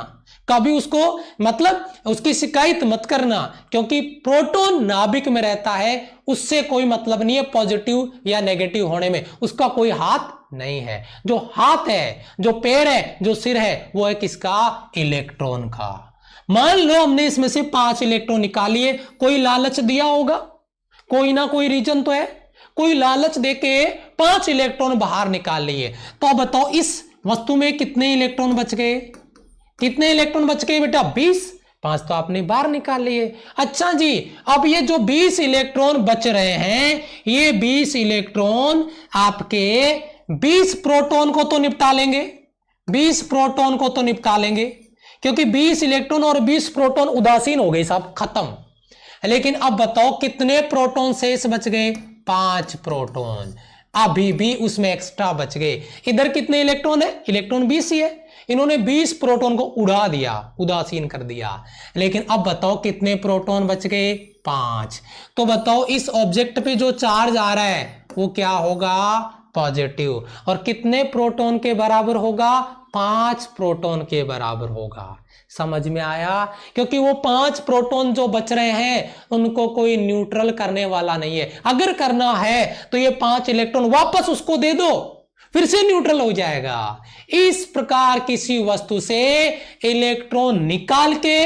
कभी उसको मतलब उसकी शिकायत मत करना, क्योंकि प्रोटॉन नाभिक में रहता है, उससे कोई मतलब नहीं है पॉजिटिव या नेगेटिव होने में, उसका कोई हाथ नहीं है। जो हाथ है, जो पैर है, जो सिर है, वो है किसका, इलेक्ट्रॉन का। मान लो हमने इसमें से 5 इलेक्ट्रॉन निकालिए, कोई लालच दिया होगा, कोई ना कोई रीजन तो है, कोई लालच देके 5 इलेक्ट्रॉन बाहर निकाल लिए। तो बताओ इस वस्तु में कितने इलेक्ट्रॉन बच गए, बेटा 20। 5 तो आपने बाहर निकाल लिए। अच्छा जी, अब ये जो 20 इलेक्ट्रॉन बच रहे हैं, ये 20 इलेक्ट्रॉन आपके 20 प्रोटॉन को तो निपटा लेंगे, क्योंकि 20 इलेक्ट्रॉन और 20 प्रोटॉन उदासीन हो गए साहब, खत्म। लेकिन अब बताओ कितने प्रोटॉन शेष बच गए, 5 प्रोटॉन अभी भी उसमें एक्स्ट्रा बच गए। इधर कितने इलेक्ट्रॉन है, इलेक्ट्रॉन 20 ही है, इन्होंने 20 प्रोटॉन को उड़ा दिया, उदासीन कर दिया। लेकिन अब बताओ कितने प्रोटॉन बच गए, 5। तो बताओ इस ऑब्जेक्ट पे जो चार्ज आ रहा है वो क्या होगा, पॉजिटिव, और कितने प्रोटॉन के बराबर होगा, 5 प्रोटॉन के बराबर होगा। समझ में आया, क्योंकि वो 5 प्रोटॉन जो बच रहे हैं उनको कोई न्यूट्रल करने वाला नहीं है। अगर करना है तो ये 5 इलेक्ट्रॉन वापस उसको दे दो, फिर से न्यूट्रल हो जाएगा। इस प्रकार किसी वस्तु से इलेक्ट्रॉन निकाल के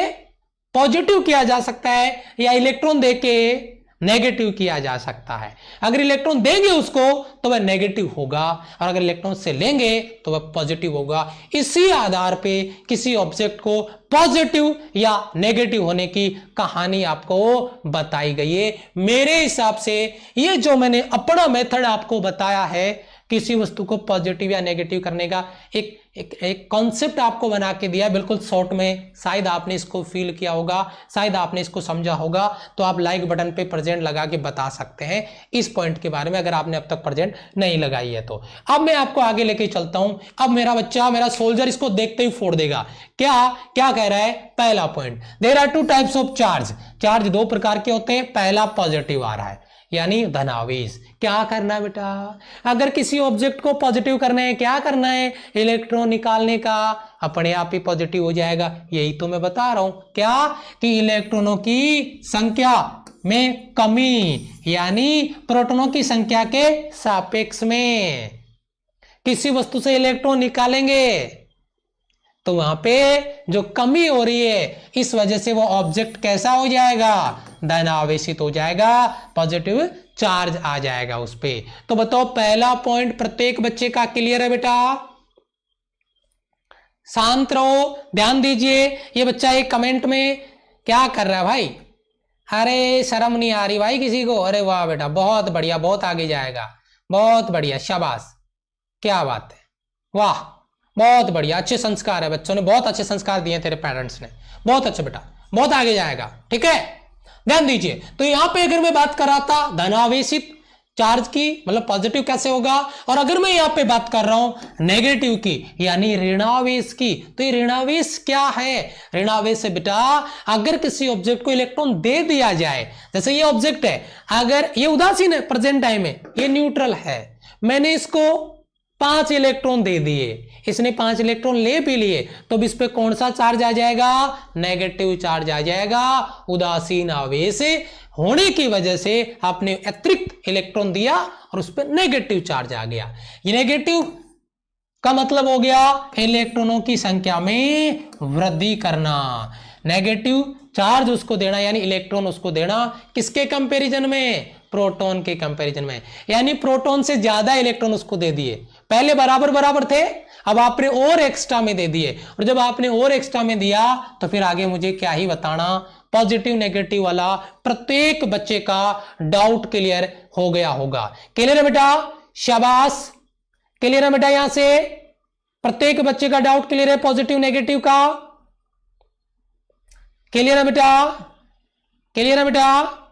पॉजिटिव किया जा सकता है, या इलेक्ट्रॉन देके नेगेटिव किया जा सकता है। अगर इलेक्ट्रॉन देंगे उसको तो वह नेगेटिव होगा, और अगर इलेक्ट्रॉन से लेंगे तो वह पॉजिटिव होगा। इसी आधार पे किसी ऑब्जेक्ट को पॉजिटिव या नेगेटिव होने की कहानी आपको बताई गई है। मेरे हिसाब से ये जो मैंने अपना मेथड आपको बताया है, किसी वस्तु को पॉजिटिव या नेगेटिव करने का एक कॉन्सेप्ट आपको बना के दिया, बिल्कुल शॉर्ट में। शायद आपने इसको फील किया होगा, शायद आपने इसको समझा होगा, तो आप लाइक बटन पे प्रेजेंट लगा के बता सकते हैं इस पॉइंट के बारे में, अगर आपने अब तक प्रेजेंट नहीं लगाई है तो। अब मैं आपको आगे लेके चलता हूं। अब मेरा बच्चा, मेरा सोल्जर इसको देखते ही फोड़ देगा। क्या कह रहा है, पहला point, there are 2 types of charge. Charge 2 प्रकार के होते हैं, पहला पॉजिटिव आ रहा है, यानी धनावेश। क्या करना है बेटा, अगर किसी ऑब्जेक्ट को पॉजिटिव करना है, क्या करना है, इलेक्ट्रॉन निकालने का, अपने आप ही पॉजिटिव हो जाएगा। यही तो मैं बता रहा हूं, क्या कि इलेक्ट्रॉनों की संख्या में कमी, यानी प्रोटॉनों की संख्या के सापेक्ष में किसी वस्तु से इलेक्ट्रॉन निकालेंगे तो वहां पे जो कमी हो रही है, इस वजह से वो ऑब्जेक्ट कैसा हो जाएगा, धनावेशित हो जाएगा, पॉजिटिव चार्ज आ जाएगा उस पे। तो बताओ पहला पॉइंट प्रत्येक बच्चे का क्लियर है बेटा, शांत रहो, ध्यान दीजिए। ये बच्चा एक कमेंट में क्या कर रहा है भाई, अरे शर्म नहीं आ रही भाई किसी को? अरे वाह बेटा, बहुत बढ़िया, बहुत आगे जाएगा, बहुत बढ़िया, शाबाश, क्या बात है, वाह, बहुत बढ़िया, अच्छे संस्कार है, बच्चों ने बहुत अच्छे संस्कार दिए तेरे पेरेंट्स ने, बहुत अच्छा बेटा, बहुत आगे जाएगा। ठीक है, ध्यान दीजिए। तो यहां पे अगर मैं बात कर रहा था धनावेशित चार्ज की, मतलब पॉजिटिव कैसे होगा, और अगर मैं यहां पे बात कर रहा हूं नेगेटिव की यानी ऋणावेश की, तो ये ऋणावेश क्या है? ऋणावेश है बेटा अगर किसी ऑब्जेक्ट को इलेक्ट्रॉन दे दिया जाए, जैसे ये ऑब्जेक्ट है, अगर ये उदासीन है, प्रेजेंट टाइम में ये न्यूट्रल है, मैंने इसको 5 इलेक्ट्रॉन दे दिए, इसने 5 इलेक्ट्रॉन ले भी लिए, तो इस पे कौन सा चार्ज आ जाएगा? नेगेटिव चार्ज आ जाएगा। उदासीन आवेश होने की वजह से आपने अतिरिक्त इलेक्ट्रॉन दिया और उस पर नेगेटिव चार्ज आ गया। ये नेगेटिव का मतलब हो गया इलेक्ट्रॉनों की संख्या में वृद्धि करना, नेगेटिव चार्ज उसको देना, यानी इलेक्ट्रॉन उसको देना, किसके कंपैरिजन में? प्रोटॉन के कंपैरिजन में, यानी प्रोटॉन से ज्यादा इलेक्ट्रॉन उसको दे दिए। पहले बराबर बराबर थे, अब आपने और एक्स्ट्रा में दे दिए, और जब आपने और एक्स्ट्रा में दिया तो फिर आगे मुझे क्या ही बताना, पॉजिटिव नेगेटिव वाला प्रत्येक बच्चे का डाउट क्लियर हो गया होगा। क्लियर है बेटा? शाबाश, क्लियर है बेटा? यहां से प्रत्येक बच्चे का डाउट क्लियर है पॉजिटिव नेगेटिव का? क्लियर है बेटा? क्लियर है बेटा?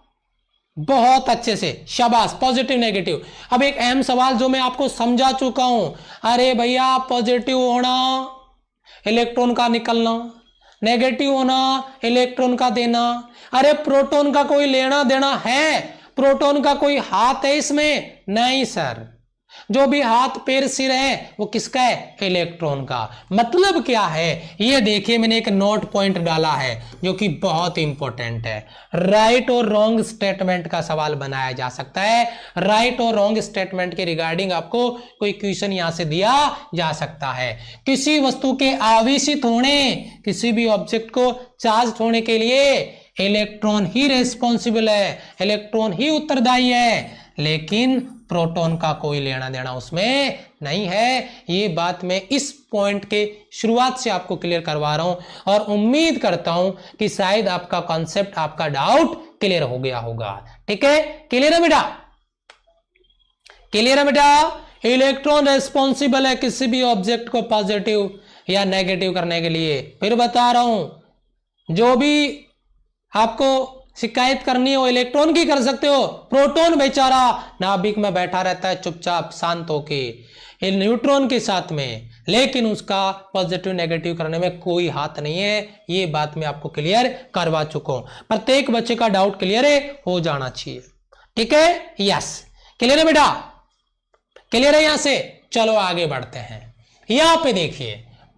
बहुत अच्छे से, शाबाश, पॉजिटिव नेगेटिव। अब एक अहम सवाल जो मैं आपको समझा चुका हूं, अरे भैया पॉजिटिव होना इलेक्ट्रॉन का निकलना, नेगेटिव होना इलेक्ट्रॉन का देना, अरे प्रोटॉन का कोई लेना देना है? प्रोटॉन का कोई हाथ है इसमें? नहीं सर, जो भी हाथ पैर सिर है वो किसका है? इलेक्ट्रॉन का। मतलब क्या है ये देखिए, मैंने एक नोट पॉइंट डाला है जो कि बहुत इंपॉर्टेंट है। राइट और रॉन्ग स्टेटमेंट का सवाल बनाया जा सकता है, राइट और रॉन्ग स्टेटमेंट के रिगार्डिंग आपको कोई क्वेश्चन यहां से दिया जा सकता है। किसी वस्तु के आवेशित होने, किसी भी ऑब्जेक्ट को चार्ज होने के लिए इलेक्ट्रॉन ही रेस्पॉन्सिबल है, इलेक्ट्रॉन ही उत्तरदायी है, लेकिन प्रोटॉन का कोई लेना देना उसमें नहीं है। ये बात मैं इस पॉइंट के शुरुआत से आपको क्लियर करवा रहा हूं और उम्मीद करता हूं कि शायद आपका कॉन्सेप्ट, आपका डाउट क्लियर हो गया होगा। ठीक है, क्लियर है बेटा? क्लियर है बेटा? इलेक्ट्रॉन रेस्पॉन्सिबल है किसी भी ऑब्जेक्ट को पॉजिटिव या नेगेटिव करने के लिए। फिर बता रहा हूं, जो भी आपको शिकायत करनी हो इलेक्ट्रॉन की कर सकते हो, प्रोटॉन बेचारा नाभिक में बैठा रहता है चुपचाप शांत होके न्यूट्रॉन के साथ में, लेकिन उसका पॉजिटिव नेगेटिव करने में कोई हाथ नहीं है। ये बात मैं आपको क्लियर करवा चुका हूं, प्रत्येक बच्चे का डाउट क्लियर हो जाना चाहिए। ठीक है, यस, क्लियर है बेटा? क्लियर है? यहां से चलो आगे बढ़ते हैं। यहां पे देखिए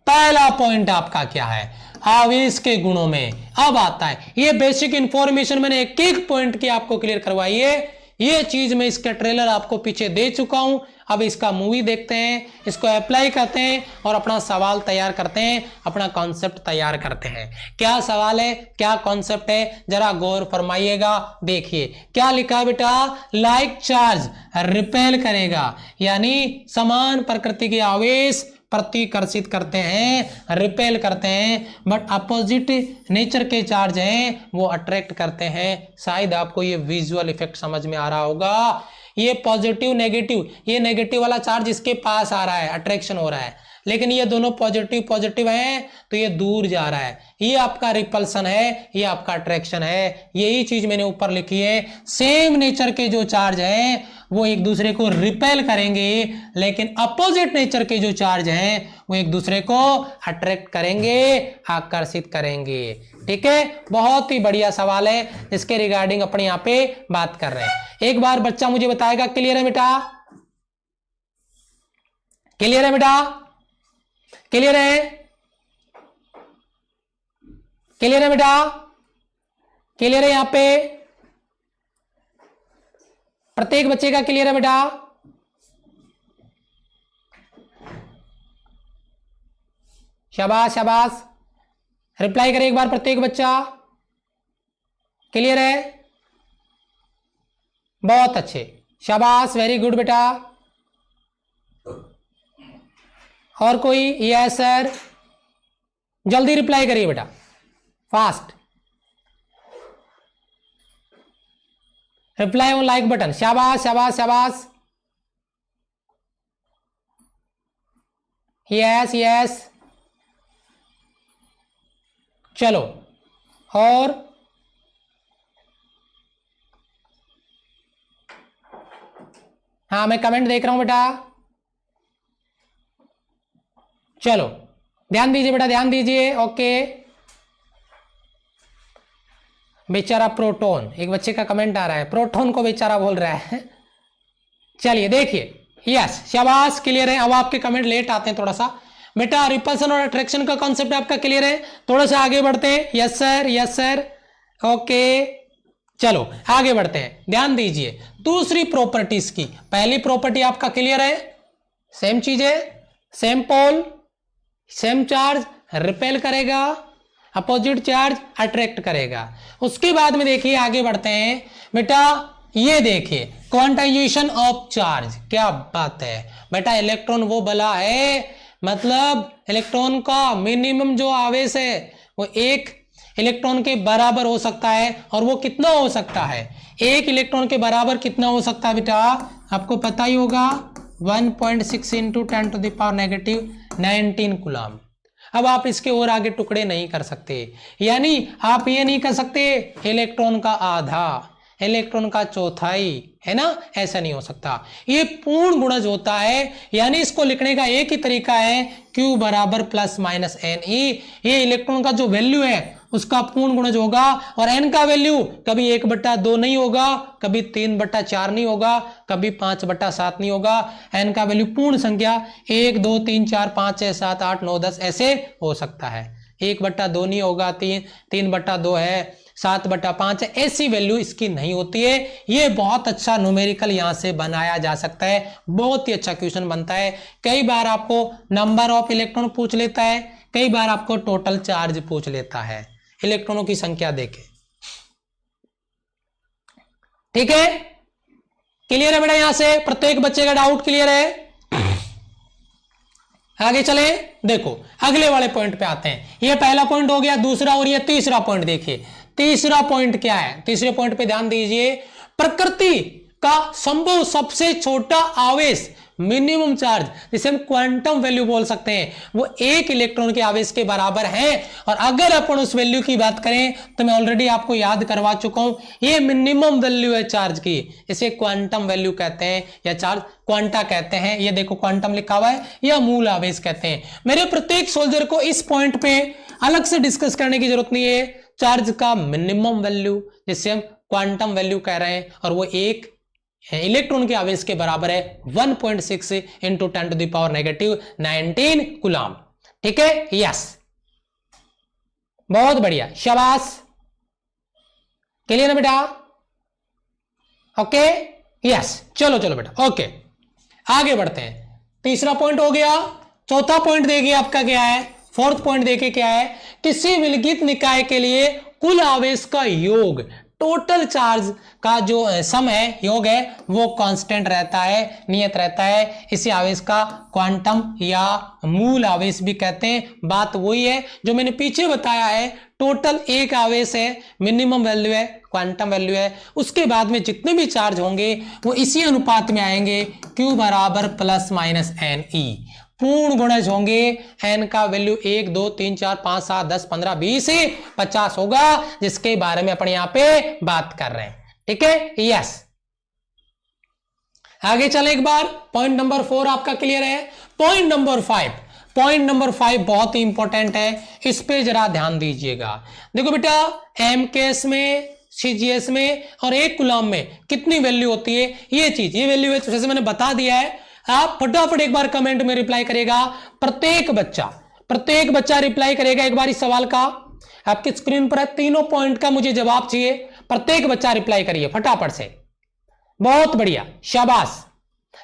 पहला पॉइंट आपका क्या है, आवेश के गुणों में अब आता है। ये बेसिक इंफॉर्मेशन मैंने एक एक पॉइंट की आपको क्लियर करवाई है। ये चीज मैं इसका ट्रेलर आपको पीछे दे चुका हूं, अब इसका मूवी देखते हैं, इसको अप्लाई करते हैं और अपना सवाल तैयार करते हैं, अपना कॉन्सेप्ट तैयार करते हैं। क्या सवाल है, क्या कॉन्सेप्ट है, जरा गौर फरमाइएगा। देखिए क्या लिखा है बेटा, लाइक चार्ज रिपेल करेगा, यानी समान प्रकृति के आवेश प्रतिकर्षित करते हैं, रिपेल करते हैं, बट अपोजिट नेचर के चार्ज हैं वो अट्रैक्ट करते हैं। शायद आपको ये विजुअल इफेक्ट समझ में आ रहा होगा। ये पॉजिटिव नेगेटिव, ये नेगेटिव वाला चार्ज इसके पास आ रहा है, अट्रैक्शन हो रहा है, लेकिन ये दोनों पॉजिटिव पॉजिटिव हैं तो ये दूर जा रहा है। ये आपका रिपल्सन है, ये आपका अट्रैक्शन है। यही चीज मैंने ऊपर लिखी है, सेम नेचर के जो चार्ज हैं वो एक दूसरे को रिपेल करेंगे, लेकिन अपोजिट नेचर के जो चार्ज हैं वो एक दूसरे को अट्रैक्ट करेंगे, आकर्षित करेंगे। ठीक है, बहुत ही बढ़िया सवाल है, इसके रिगार्डिंग अपने यहाँ पे बात कर रहे हैं। एक बार बच्चा मुझे बताएगा, क्लियर है बेटा? क्लियर है बेटा? क्लियर है? क्लियर है बेटा? क्लियर है? यहां पे प्रत्येक बच्चे का क्लियर है बेटा? शाबाश शाबाश, रिप्लाई करे एक बार प्रत्येक बच्चा। क्लियर है? बहुत अच्छे, शाबाश, वेरी गुड बेटा। और कोई? यस सर, जल्दी रिप्लाई करिए बेटा, fast. Reply on like button, शाबाश शाबाश शाबाश, यस यस, चलो। और हाँ मैं कमेंट देख रहा हूं बेटा, चलो ध्यान दीजिए बेटा, ध्यान दीजिए। ओके, बेचारा प्रोटोन, एक बच्चे का कमेंट आ रहा है, प्रोटोन को बेचारा बोल रहा है। चलिए देखिए, यस शाबाश, क्लियर है। अब आपके कमेंट लेट आते हैं थोड़ा सा बेटा। रिपल्सन और अट्रैक्शन का कॉन्सेप्ट आपका क्लियर है, थोड़ा सा आगे बढ़ते हैं। Yes sir, yes sir, okay चलो आगे बढ़ते हैं। ध्यान दीजिए दूसरी प्रॉपर्टीज की, पहली प्रॉपर्टी आपका क्लियर है, सेम चीज है, same pole same charge repel करेगा, अपोजिट चार्ज अट्रैक्ट करेगा। उसके बाद में देखिए आगे बढ़ते हैं बेटा, ये देखिए क्वांटाइजेशन ऑफ चार्ज, क्या बात है बेटा। इलेक्ट्रॉन वो बला है, मतलब इलेक्ट्रॉन का मिनिमम जो आवेश है वो एक इलेक्ट्रॉन के बराबर हो सकता है। और वो कितना हो सकता है, एक इलेक्ट्रॉन के बराबर कितना हो सकता है बेटा, आपको पता ही होगा 1.6 into 10 to the power negative 19 coulomb. अब आप इसके और आगे टुकड़े नहीं कर सकते, यानी आप ये नहीं कर सकते इलेक्ट्रॉन का आधा, इलेक्ट्रॉन का चौथाई, है ना, ऐसा नहीं हो सकता। ये पूर्ण गुणज होता है, यानी इसको लिखने का एक ही तरीका है, Q बराबर प्लस माइनस एन ई। ये इलेक्ट्रॉन का जो वैल्यू है उसका पूर्ण गुणज होगा, और n का वैल्यू कभी 1/2 नहीं होगा, कभी 3/4 नहीं होगा, कभी 5/7 नहीं होगा। n का वैल्यू पूर्ण संख्या 1 2 3 4 5 6 7 8 9 10 ऐसे हो सकता है। 1/2 नहीं होगा, 3/2 है, 7/5 है, ऐसी वैल्यू इसकी नहीं होती है। ये बहुत अच्छा न्यूमेरिकल यहां से बनाया जा सकता है, बहुत ही अच्छा क्वेश्चन बनता है। कई बार आपको नंबर ऑफ इलेक्ट्रॉन पूछ लेता है, कई बार आपको टोटल चार्ज पूछ लेता है, इलेक्ट्रॉनों की संख्या देके। ठीक है, क्लियर है बेटा, यहां से प्रत्येक बच्चे का डाउट क्लियर है। आगे चले, देखो अगले वाले पॉइंट पे आते हैं। ये पहला पॉइंट हो गया, दूसरा और ये तीसरा पॉइंट देखिए। तीसरा पॉइंट क्या है, तीसरे पॉइंट पे ध्यान दीजिए, प्रकृति का संभव सबसे छोटा आवेश मिनिमम चार्ज, जिसे हम क्वांटम वैल्यू बोल सकते हैं, वो एक इलेक्ट्रॉन के आवेश के बराबर है। और अगर अपन उस वैल्यू की बात करें तो मैं ऑलरेडी आपको याद करवा चुका हूं, ये मिनिमम वैल्यू है चार्ज की, इसे क्वांटम वैल्यू कहते हैं या चार्ज क्वांटा कहते हैं। ये देखो क्वांटम लिखा हुआ है, या मूल आवेश कहते हैं। मेरे प्रत्येक सोल्जर को इस पॉइंट पे अलग से डिस्कस करने की जरूरत नहीं है। चार्ज का मिनिमम वैल्यू जिसे हम क्वांटम वैल्यू कह रहे हैं, और वो एक इलेक्ट्रॉन के आवेश के बराबर है 1.6 into 10 to the power negative 19 coulomb. ठीक है, यस, बहुत बढ़िया, शाबाश, क्लियर है बेटा। ओके, यस, चलो चलो बेटा, ओके आगे बढ़ते हैं। तीसरा पॉइंट हो गया, चौथा पॉइंट देखिए आपका क्या है, फोर्थ पॉइंट देखिए क्या है, किसी विलगित निकाय के लिए कुल आवेश का योग, टोटल चार्ज का जो सम है, योग है, वो कांस्टेंट रहता है, नियत रहता है। इसी आवेश का क्वांटम या मूल आवेश भी कहते हैं। बात वही है जो मैंने पीछे बताया है, टोटल एक आवेश है, मिनिमम वैल्यू है, क्वांटम वैल्यू है, उसके बाद में जितने भी चार्ज होंगे वो इसी अनुपात में आएंगे, Q बराबर प्लस माइनस एन ई। पूर्ण गुणज होंगे, n का वैल्यू 1 2 3 4 5 7 10 15 20 50 होगा, जिसके बारे में अपन यहां पे बात कर रहे हैं। ठीक है, यस, आगे चले एक बार। पॉइंट नंबर 4 आपका क्लियर है। पॉइंट नंबर 5, पॉइंट नंबर 5 बहुत ही इंपॉर्टेंट है, इस पे जरा ध्यान दीजिएगा। देखो बेटा, एमकेएस में, सीजीएस में और एक कूलम में कितनी वैल्यू होती है, ये चीज, ये वैल्यू है, जैसे मैंने बता दिया है। आप फटाफट एक बार कमेंट में रिप्लाई करेगा, प्रत्येक बच्चा रिप्लाई करेगा एक बार इस सवाल का। आपकी स्क्रीन पर है, तीनों पॉइंट का मुझे जवाब चाहिए, प्रत्येक बच्चा रिप्लाई करिए फटाफट से। बहुत बढ़िया, शाबाश,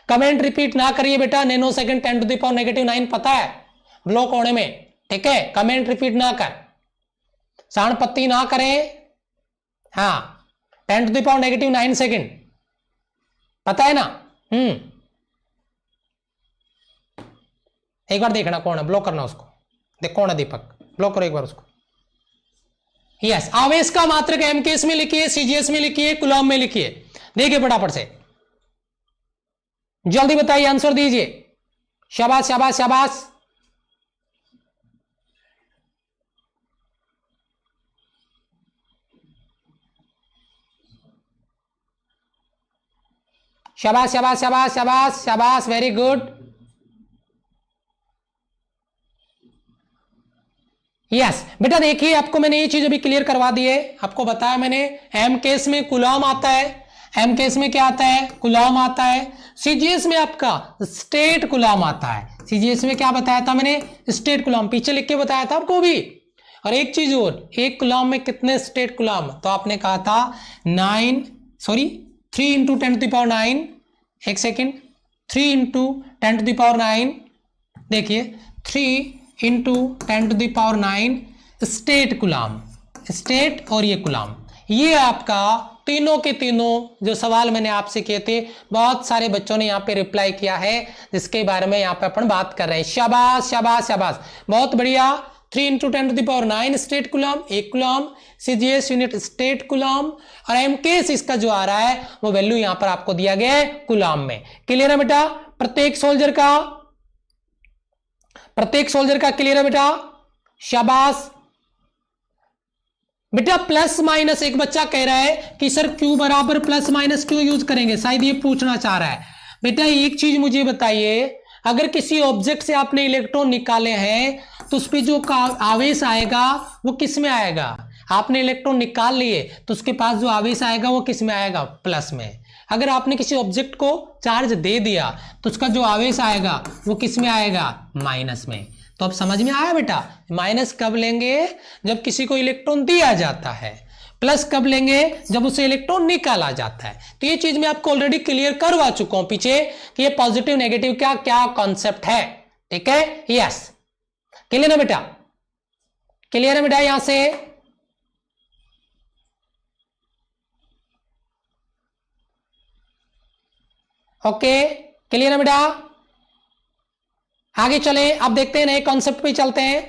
कमेंट रिपीट ना करिए बेटा, nanosecond 10 to the power negative 9 पता है ब्लॉक होने में। ठीक है, कमेंट रिपीट ना कर, सांड पत्ती ना करें। हाँ, 10 to the power negative 9 second पता है ना। एक बार देखना कौन है, ब्लॉक करना उसको, देख कौन है दीपक, ब्लॉक करो एक बार उसको। यस, आवेश का मात्रक एमकेएस में लिखिए, सीजीएस में लिखिए, कूलॉम में लिखिए। देखिए फटाफट से जल्दी बताइए, आंसर दीजिए। शाबाश शाबाश शाबाश। शाबाश शाबाश शाबाश शाबाश शाबाश, वेरी गुड। यस बेटा, देखिए आपको मैंने ये चीज अभी क्लियर करवा दी है। आपको बताया मैंने, एम केस में कूलॉम आता है, एम केस में क्या आता है, कूलॉम आता है। सीजीएस में आपका स्टेट कूलॉम आता है। सीजीएस में क्या बताया था मैंने, स्टेट कूलॉम, पीछे लिख के बताया था आपको भी। और एक चीज और, एक कूलॉम में कितने स्टेट कूलॉम, तो आपने कहा था 3 इंटू 10⁹, एक सेकेंड, 3 इंटू 10⁹, देखिए 3 इंटू 10⁹ स्टेट कूलॉम, स्टेट और ये कूलॉम, ये आपका तीनों के तीनों जो सवाल मैंने आपसे किए थे, बहुत सारे बच्चों ने यहाँ पे रिप्लाई किया है, जिसके बारे में यहाँ पे अपन बात कर रहे हैं। शाबाश शाबाश शाबाश, बहुत बढ़िया। 3 इंटू 10⁹ स्टेट कूलॉम, एक Coulomb, CGS unit state Coulomb, और एमकेएस इसका जो आ रहा है वो वैल्यू यहाँ पर आपको दिया गया है कूलॉम में। क्लियर है बेटा? प्रत्येक सोल्जर का क्लियर है बेटा? शाबाश बेटा। प्लस माइनस, एक बच्चा कह रहा है कि सर क्यू बराबर प्लस माइनस क्यों यूज करेंगे, शायद ये पूछना चाह रहा है। बेटा एक चीज मुझे बताइए, अगर किसी ऑब्जेक्ट से आपने इलेक्ट्रॉन निकाले हैं तो उस पर जो आवेश आएगा वो किस में आएगा? आपने इलेक्ट्रॉन निकाल लिए तो उसके पास जो आवेश आएगा वो किस में आएगा? प्लस में। अगर आपने किसी ऑब्जेक्ट को चार्ज दे दिया तो उसका जो आवेश आएगा वो किस में आएगा? माइनस में। तो अब समझ में आया बेटा? माइनस कब लेंगे? जब किसी को इलेक्ट्रॉन दिया जाता है। प्लस कब लेंगे? जब उसे इलेक्ट्रॉन निकाला जाता है। तो ये चीज मैं आपको ऑलरेडी क्लियर करवा चुका हूं पीछे कि ये पॉजिटिव नेगेटिव क्या क्या कॉन्सेप्ट है। ठीक है? यस, क्लियर है बेटा? क्लियर है बेटा? यहां से ओके, क्लियर है बेटा? आगे चले, अब देखते हैं नए कॉन्सेप्ट पे चलते हैं।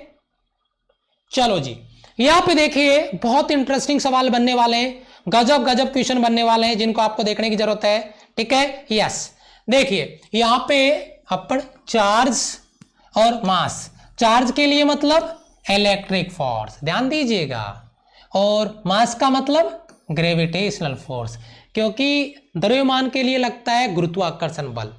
चलो जी, यहां पे देखिए बहुत इंटरेस्टिंग सवाल बनने वाले हैं, गजब गजब क्वेश्चन बनने वाले हैं जिनको आपको देखने की जरूरत है। ठीक है? यस, देखिए यहां पे अपन चार्ज और मास, चार्ज के लिए मतलब इलेक्ट्रिक फोर्स, ध्यान दीजिएगा, और मास का मतलब ग्रेविटेशनल फोर्स, क्योंकि द्रव्यमान के लिए लगता है गुरुत्वाकर्षण बल,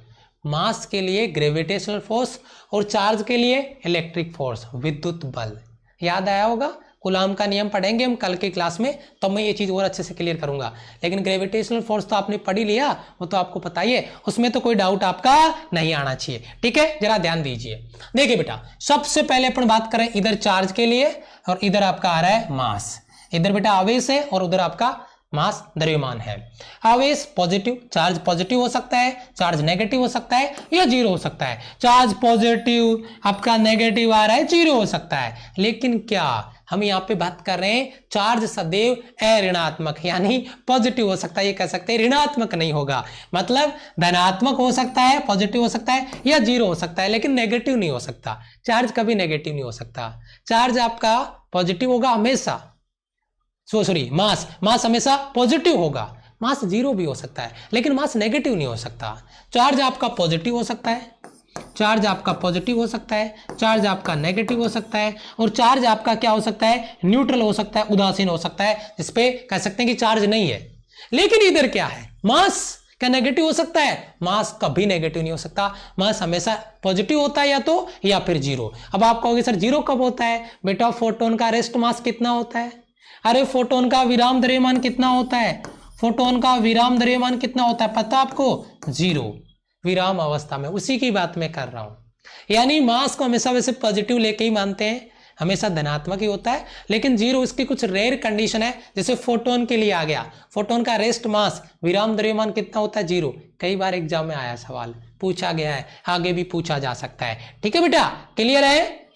मास के लिए ग्रेविटेशनल फोर्स, और चार्ज के लिए इलेक्ट्रिक फोर्स, विद्युत बल। याद आया होगा? कूलॉम का नियम पढ़ेंगे हम कल की क्लास में, तब मैं ये चीज और अच्छे से क्लियर करूंगा। लेकिन ग्रेविटेशनल फोर्स तो आपने पढ़ ही लिया, वो तो आपको पता ही है, उसमें तो कोई डाउट आपका नहीं आना चाहिए। ठीक है? जरा ध्यान दीजिए। देखिए बेटा, सबसे पहले अपन बात करें इधर चार्ज के लिए, और इधर आपका आ रहा है मास। इधर बेटा आवेश है और उधर आपका मास, द्रव्यमान है। आवेश पॉजिटिव, चार्ज पॉजिटिव हो सकता है, चार्ज नेगेटिव हो सकता है, या जीरो हो सकता है। चार्ज पॉजिटिव आपका नेगेटिव आ रहा है, जीरो हो सकता है। लेकिन क्या हम यहाँ पे बात कर रहे हैं, चार्ज सदैव अऋणात्मक यानी पॉजिटिव हो सकता है, ये कह सकते हैं ऋणात्मक नहीं होगा, मतलब धनात्मक हो सकता है, पॉजिटिव हो सकता है, या जीरो हो सकता है, लेकिन नेगेटिव नहीं हो सकता। चार्ज कभी नेगेटिव नहीं हो सकता। चार्ज आपका पॉजिटिव होगा हमेशा, सॉरी मास हमेशा पॉजिटिव होगा। मास जीरो भी हो सकता है, लेकिन मास नेगेटिव नहीं हो सकता। चार्ज आपका पॉजिटिव हो सकता है, चार्ज आपका पॉजिटिव हो सकता है, चार्ज आपका नेगेटिव हो सकता है, और चार्ज आपका क्या हो सकता है? न्यूट्रल हो सकता है, उदासीन हो सकता है, जिसपे कह सकते हैं कि चार्ज नहीं है। लेकिन इधर क्या है? मास क्या नेगेटिव हो सकता है? मास कभी नेगेटिव नहीं हो सकता। मास हमेशा पॉजिटिव होता है, या तो या फिर जीरो। अब आप कहोगे सर जीरो कब होता है? बेटा फोटोन का रेस्ट मास कितना होता है? अरे फोटोन का विराम द्रव्यमान कितना होता है? फोटोन का विराम द्रव्यमान कितना होता है पता आपको? जीरो, विराम अवस्था में। उसी की बात मैं कर रहा हूं। यानी मास को हमेशा वैसे पॉजिटिव लेके ही मानते हैं, हमेशा धनात्मक ही होता है, लेकिन जीरो इसकी कुछ रेयर कंडीशन है। जैसे फोटोन के लिए आ गया, फोटोन का रेस्ट मास, विराम द्रव्यमान कितना होता है? जीरो। कई बार एग्जाम में आया सवाल, पूछा गया है, आगे भी पूछा जा सकता है। ठीक है बेटा? क्लियर है?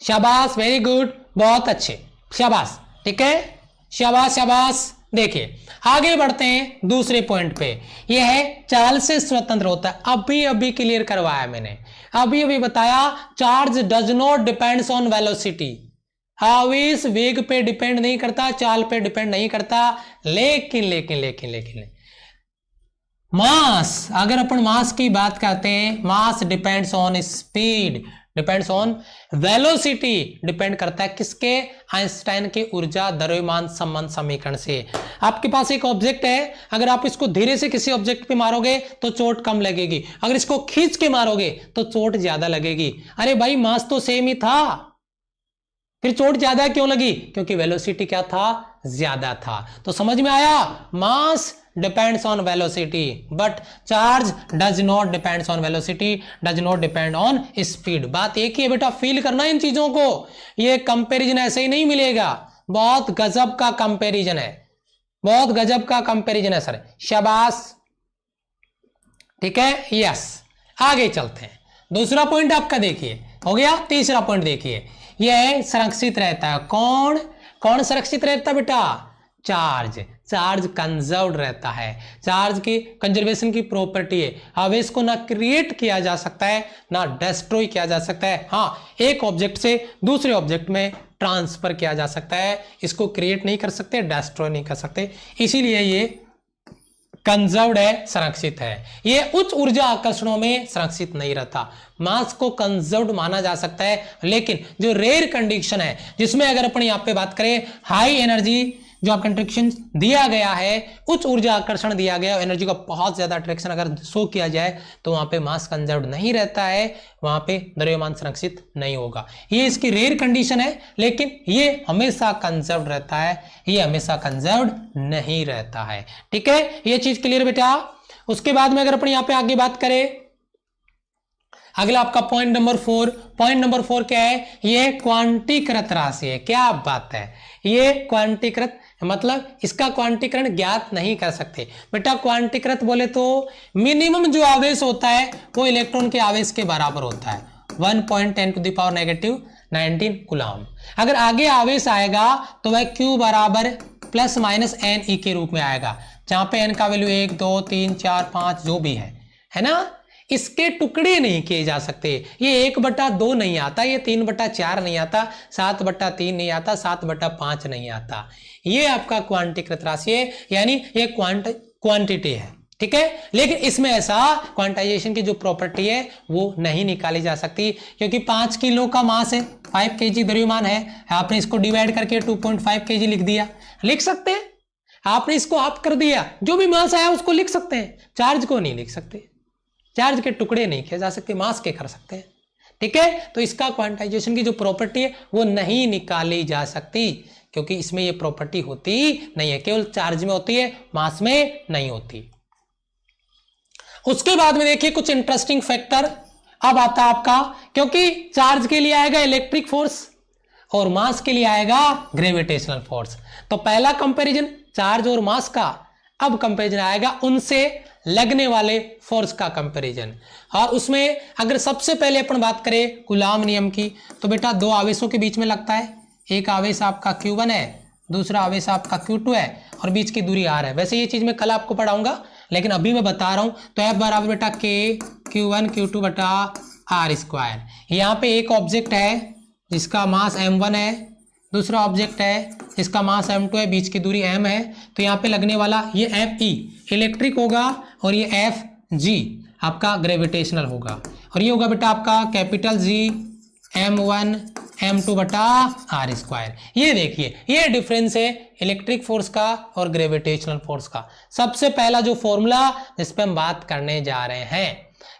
शाबाश, वेरी गुड, बहुत अच्छे, शाबाश। ठीक है? शाबाश शाबाश। देखिए आगे बढ़ते हैं दूसरे पॉइंट पे, यह है चार्ज से स्वतंत्र होता है। अभी अभी क्लियर करवाया मैंने, अभी अभी बताया, charge does not depends on velocity. आवेश वेग पे डिपेंड नहीं करता, चाल पे डिपेंड नहीं करता, लेकिन लेकिन लेकिन लेकिन मास, अगर अपन मास की बात करते हैं, mass depends on speed, depends on velocity, depend करता है किसके, आइंस्टाइन के ऊर्जा द्रव्यमान संबंध समीकरण से। आपके पास एक ऑब्जेक्ट है, अगर आप इसको धीरे से किसी ऑब्जेक्ट पे मारोगे तो चोट कम लगेगी, अगर इसको खींच के मारोगे तो चोट ज्यादा लगेगी। अरे भाई मास तो सेम ही था, फिर चोट ज्यादा क्यों लगी? क्योंकि वेलोसिटी क्या था, ज्यादा था। तो समझ में आया, mass depends on velocity but charge does not depends on velocity, does not depend on speed. बात एक ही है बेटा, फील करना इन चीजों को, ये कंपैरिजन ऐसे ही नहीं मिलेगा, बहुत गजब का कंपैरिजन है, बहुत गजब का कंपैरिजन है सर, शाबाश। ठीक है, यस। आगे चलते हैं, दूसरा पॉइंट आपका देखिए हो गया, तीसरा पॉइंट देखिए, यह संरक्षित रहता है। कौन कौन संरक्षित रहता है बेटा? चार्ज, चार्ज कंजर्व्ड रहता है, चार्ज की कंजर्वेशन की प्रॉपर्टी है, आवेश को ना क्रिएट किया जा सकता है ना डिस्ट्रॉय किया जा सकता है। हाँ, एक ऑब्जेक्ट से दूसरे ऑब्जेक्ट में ट्रांसफर किया जा सकता है, इसको क्रिएट नहीं कर सकते, डिस्ट्रॉय नहीं कर सकते, इसीलिए ये कंजर्व्ड है, संरक्षित है। ये उच्च ऊर्जा आकर्षणों में संरक्षित नहीं रहता। मास को कंजर्व्ड माना जा सकता है, लेकिन जो रेयर कंडीशन है, जिसमें अगर अपन यहाँ पे बात करें हाई एनर्जी जो आपका अट्रैक्शन दिया गया है, उच्च ऊर्जा आकर्षण दिया गया, एनर्जी का बहुत ज्यादा अट्रैक्शन अगर शो किया जाए तो वहां पे मास कंजर्व्ड नहीं रहता है, वहां पे द्रव्यमान संरक्षित नहीं होगा। ये इसकी रेयर कंडीशन है, लेकिन ये हमेशा कंजर्व्ड रहता है, ये हमेशा कंजर्व्ड नहीं रहता है। ठीक है, ये चीज क्लियर बेटा। उसके बाद में अगर अपन यहाँ पे आगे बात करें, अगला आपका पॉइंट नंबर 4, पॉइंट नंबर 4 क्या है? ये क्वांटीकृत राशि है। क्या बात है, ये क्वांटीकृत मतलब इसका क्वांटीकरण ज्ञात नहीं कर सकते बेटा। क्वांटीकृत बोले तो मिनिमम जो आवेश होता है वो इलेक्ट्रॉन के आवेश के बराबर होता है, 1.10⁻⁻⁹ कूलम। अगर आगे आवेश आएगा तो वह Q बराबर प्लस माइनस NE के रूप में आएगा, जहां पे N का वैल्यू 1 2 3 4 5 जो भी है ना। इसके टुकड़े नहीं किए जा सकते, ये 1/2 नहीं आता, ये 3/4 नहीं आता, 7/3 नहीं आता, 7/5 नहीं आता। ये आपका क्वांटीकृत राशि है, यानी ये क्वांटिटी है। ठीक है, लेकिन इसमें ऐसा क्वांटाइजेशन की जो प्रॉपर्टी है वो नहीं निकाली जा सकती, क्योंकि 5 किलो का मास है, 5 kg द्रव्यमान है, आपने इसको डिवाइड करके 2.5 kg लिख दिया, लिख सकते हैं। आपने इसको हाफ कर दिया, जो भी मास आया उसको लिख सकते हैं, चार्ज को नहीं लिख सकते, चार्ज के टुकड़े नहीं किए जा सकते, मास के कर सकते हैं। ठीक है, तो इसका क्वांटाइजेशन की जो प्रॉपर्टी है वो नहीं निकाली जा सकती, क्योंकि इसमें ये प्रॉपर्टी होती नहीं है, केवल चार्ज में होती है, मास में नहीं होती। उसके बाद में देखिए कुछ इंटरेस्टिंग फैक्टर अब आता है आपका, क्योंकि चार्ज के लिए आएगा इलेक्ट्रिक फोर्स और मास के लिए आएगा ग्रेविटेशनल फोर्स। तो पहला कंपैरिजन चार्ज और मास का, अब कंपैरिजन आएगा उनसे लगने वाले फोर्स का कंपैरिजन। और उसमें अगर सबसे पहले अपन बात करें कूलॉम नियम की, तो बेटा दो आवेशों के बीच में लगता है, एक आवेश आपका Q1 है, दूसरा आवेश आपका Q2 है, और बीच की दूरी R है। वैसे ये चीज मैं कल आपको पढ़ाऊंगा, लेकिन अभी मैं बता रहा हूं। तो F बराबर बेटा K Q1 Q2 बटा R²। यहाँ पे एक ऑब्जेक्ट है जिसका मास m1 है, दूसरा ऑब्जेक्ट है जिसका मास m2 है, बीच की दूरी m है। तो यहाँ पे लगने वाला ये Fe इलेक्ट्रिक होगा और ये Fg आपका ग्रेविटेशनल होगा, और ये होगा बेटा आपका कैपिटल G m1 m2 बटा R²। ये देखिए ये डिफरेंस है इलेक्ट्रिक फोर्स का और ग्रेविटेशनल फोर्स का। सबसे पहला जो फॉर्मूला जिस पे हम बात करने जा रहे हैं,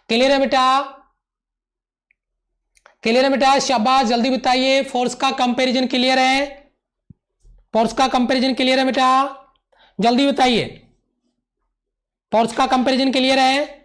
क्लियर है बेटा? क्लियर है बेटा? शाबाश, जल्दी बताइए। फोर्स का कंपैरिजन क्लियर है? फोर्स का कंपैरिजन क्लियर है बेटा? जल्दी बताइए, फोर्स का कंपैरिजन क्लियर है?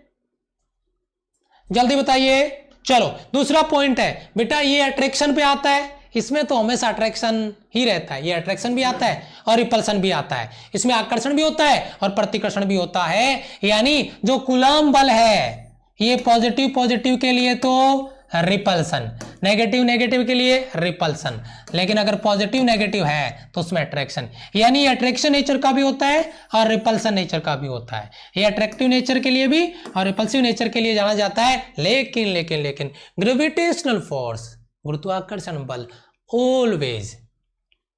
जल्दी बताइए। चलो दूसरा पॉइंट है बेटा, ये अट्रैक्शन पे आता है, इसमें तो हमेशा अट्रैक्शन ही रहता है, ये अट्रैक्शन भी आता है और रिपल्सन भी आता है, इसमें आकर्षण भी होता है और प्रतिकर्षण भी होता है। यानी जो कूलॉम बल है ये पॉजिटिव पॉजिटिव के लिए तो रिपल्सन, नेगेटिव नेगेटिव के लिए रिपल्सन, लेकिन अगर पॉजिटिव नेगेटिव है तो उसमें अट्रैक्शन। यानी ये अट्रैक्शन नेचर का भी होता है और रिपल्सन नेचर का भी होता है, ये अट्रैक्टिव नेचर के लिए भी और रिपल्सिव नेचर के लिए जाना जाता है। लेकिन लेकिन लेकिन ग्रेविटेशनल फोर्स, गुरुत्वाकर्षण बल, ऑलवेज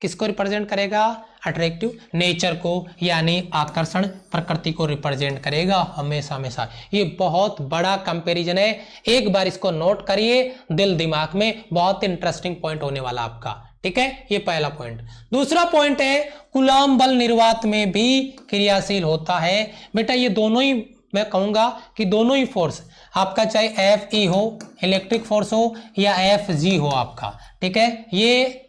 किसको रिप्रेजेंट करेगा? अट्रैक्टिव नेचर को, यानी आकर्षण प्रकृति को रिप्रेजेंट करेगा हमेशा हमेशा। ये बहुत बड़ा कंपैरिजन है, एक बार इसको नोट करिए दिल दिमाग में, बहुत इंटरेस्टिंग पॉइंट होने वाला आपका। ठीक है, ये पहला पॉइंट। दूसरा पॉइंट है कूलॉम बल निर्वात में भी क्रियाशील होता है। बेटा ये दोनों ही, मैं कहूंगा कि दोनों ही फोर्स आपका, चाहे एफ ई हो इलेक्ट्रिक फोर्स हो या एफ जी हो आपका, ठीक है, ये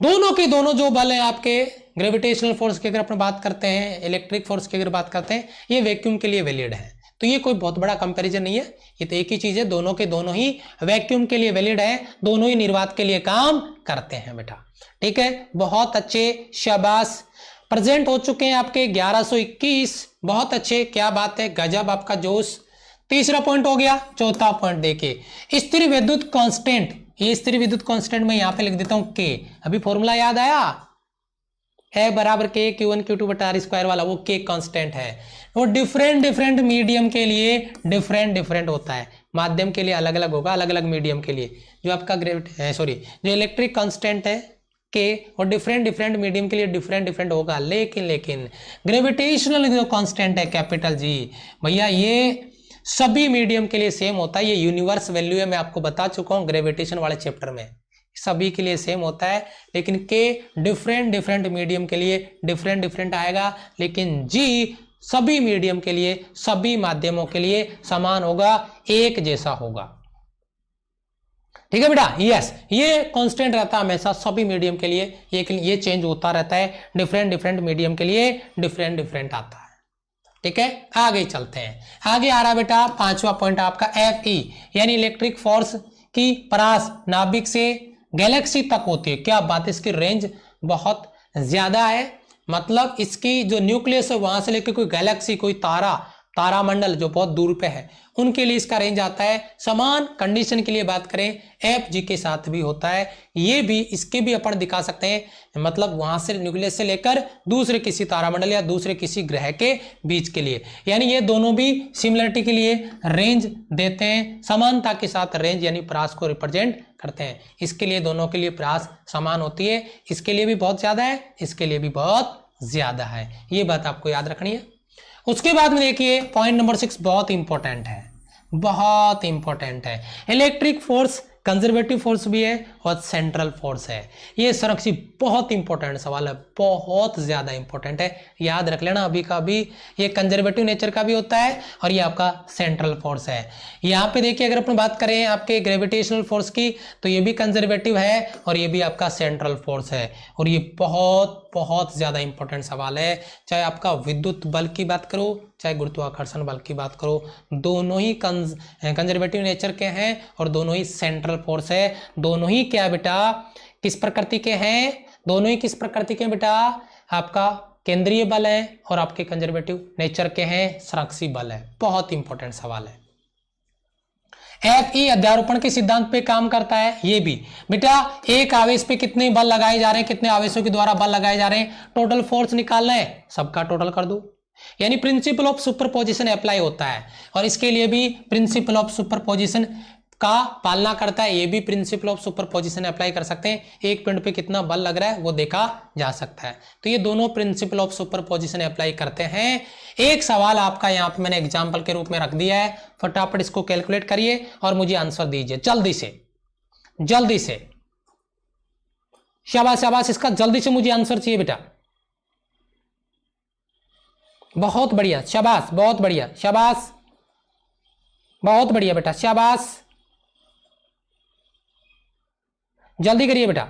दोनों के दोनों जो बल है आपके ग्रेविटेशनल फोर्स की अगर अपन बात करते हैं, इलेक्ट्रिक फोर्स की अगर बात करते हैं, ये वैक्यूम के लिए वैलिड है। तो ये कोई बहुत बड़ा कंपैरिजन नहीं है, ये तो एक ही चीज है, दोनों के दोनों ही वैक्यूम के लिए वैलिड है, दोनों ही निर्वात के लिए काम करते हैं बेटा। ठीक है, बहुत अच्छे, शाबाश। प्रेजेंट हो चुके हैं आपके 1121, बहुत अच्छे, क्या बात है, गजब आपका जोश। तीसरा पॉइंट हो गया। चौथा पॉइंट देखिए, स्थिर विद्युत कांस्टेंट, ये स्थिर विद्युत कांस्टेंट में यहां पे लिख देता हूं के, अभी फॉर्मूला याद आया, है बराबर के Q1 Q2 बटा R स्क्वायर वाला, वो के कांस्टेंट है। वो डिफरेंट मीडियम के लिए डिफरेंट होता है, माध्यम के लिए अलग अलग होगा, अलग अलग मीडियम के लिए। जो आपका जो इलेक्ट्रिक कांस्टेंट है के, और डिफरेंट मीडियम के लिए डिफरेंट होगा, लेकिन ग्रेविटेशनल जो कांस्टेंट है कैपिटल जी, भैया ये सभी मीडियम के लिए सेम होता है। ये यूनिवर्स वैल्यू है, मैं आपको बता चुका हूं ग्रेविटेशन वाले चैप्टर में, सभी के लिए सेम होता है, लेकिन के डिफरेंट मीडियम के लिए डिफरेंट आएगा, लेकिन जी सभी मीडियम के लिए, सभी माध्यमों के लिए समान होगा, एक जैसा होगा। ठीक है बेटा, यस, ये कांस्टेंट रहता है हमेशा सभी मीडियम के लिए, ये चेंज होता रहता है, डिफरेंट मीडियम के लिए डिफरेंट आता है। ठीक है, आगे चलते हैं। आगे आ रहा बेटा पांचवा पॉइंट आपका एफ ई, यानी इलेक्ट्रिक फोर्स की परास नाभिक से गैलेक्सी तक होती है। क्या बात, इसकी रेंज बहुत ज्यादा है, मतलब इसकी जो न्यूक्लियस है वहां से लेकर कोई गैलेक्सी, कोई तारामंडल जो बहुत दूर पे है, उनके लिए इसका रेंज आता है। समान कंडीशन के लिए बात करें एफ जी के साथ भी होता है, ये भी, इसके भी अपन दिखा सकते हैं, मतलब वहां से न्यूक्लियस से लेकर दूसरे किसी तारामंडल या दूसरे किसी ग्रह के बीच के लिए, यानी ये दोनों भी सिमिलरिटी के लिए रेंज देते हैं, समानता के साथ रेंज यानी परास को रिप्रेजेंट करते हैं। इसके लिए दोनों के लिए परास समान होती है, इसके लिए भी बहुत ज्यादा है, इसके लिए भी बहुत ज्यादा है, ये बात आपको याद रखनी है। उसके बाद में देखिए पॉइंट नंबर 6 बहुत इंपॉर्टेंट है, बहुत इंपॉर्टेंट है। इलेक्ट्रिक फोर्स कंजर्वेटिव फोर्स भी है और सेंट्रल फोर्स है। ये संरक्षित बहुत इंपॉर्टेंट सवाल है, बहुत ज्यादा इंपॉर्टेंट है, याद रख लेना अभी का भी। ये कंजर्वेटिव नेचर का भी होता है और ये आपका सेंट्रल फोर्स है। यहाँ पे देखिए अगर अपन बात करें आपके ग्रेविटेशनल फोर्स की, तो ये भी कंजर्वेटिव है और ये भी आपका सेंट्रल फोर्स है, और ये बहुत ज्यादा इंपॉर्टेंट सवाल है। चाहे आपका विद्युत बल की बात करो, चाहे गुरुत्वाकर्षण बल की बात करो, दोनों ही कंजर्वेटिव नेचर के हैं और दोनों ही सेंट्रल फोर्स है। दोनों ही क्या बेटा, किस प्रकृति के हैं, दोनों ही किस प्रकृति के बेटा, आपका केंद्रीय बल है और आपके कंजर्वेटिव नेचर के हैं, संरक्षी बल है। बहुत इंपॉर्टेंट सवाल है। एफ ई अध्यारोपण के सिद्धांत पे काम करता है। ये भी बेटा, एक आवेश पे कितने बल लगाए जा रहे हैं, कितने आवेशों के द्वारा बल लगाए जा रहे हैं, टोटल फोर्स निकालना है, सबका टोटल कर दो, यानी प्रिंसिपल ऑफ सुपरपोजिशन अप्लाई होता है। और इसके लिए भी प्रिंसिपल ऑफ सुपरपोजिशन का पालना करता है, ये भी प्रिंसिपल ऑफ सुपरपोजिशन अप्लाई कर सकते हैं। एक पिंड पे कितना बल लग रहा है वो देखा जा सकता है, तो ये दोनों प्रिंसिपल ऑफ सुपरपोजिशन अप्लाई करते हैं। एक सवाल आपका यहाँ पे मैंने एग्जाम्पल के रूप में रख दिया है, फटाफट इसको कैलकुलेट करिए और मुझे आंसर दीजिए जल्दी से। शाबाश, इसका जल्दी से मुझे आंसर चाहिए बेटा। बहुत बढ़िया, शाबाश, बहुत बढ़िया, शाबाश, बहुत बढ़िया बेटा, शाबाश, जल्दी करिए बेटा।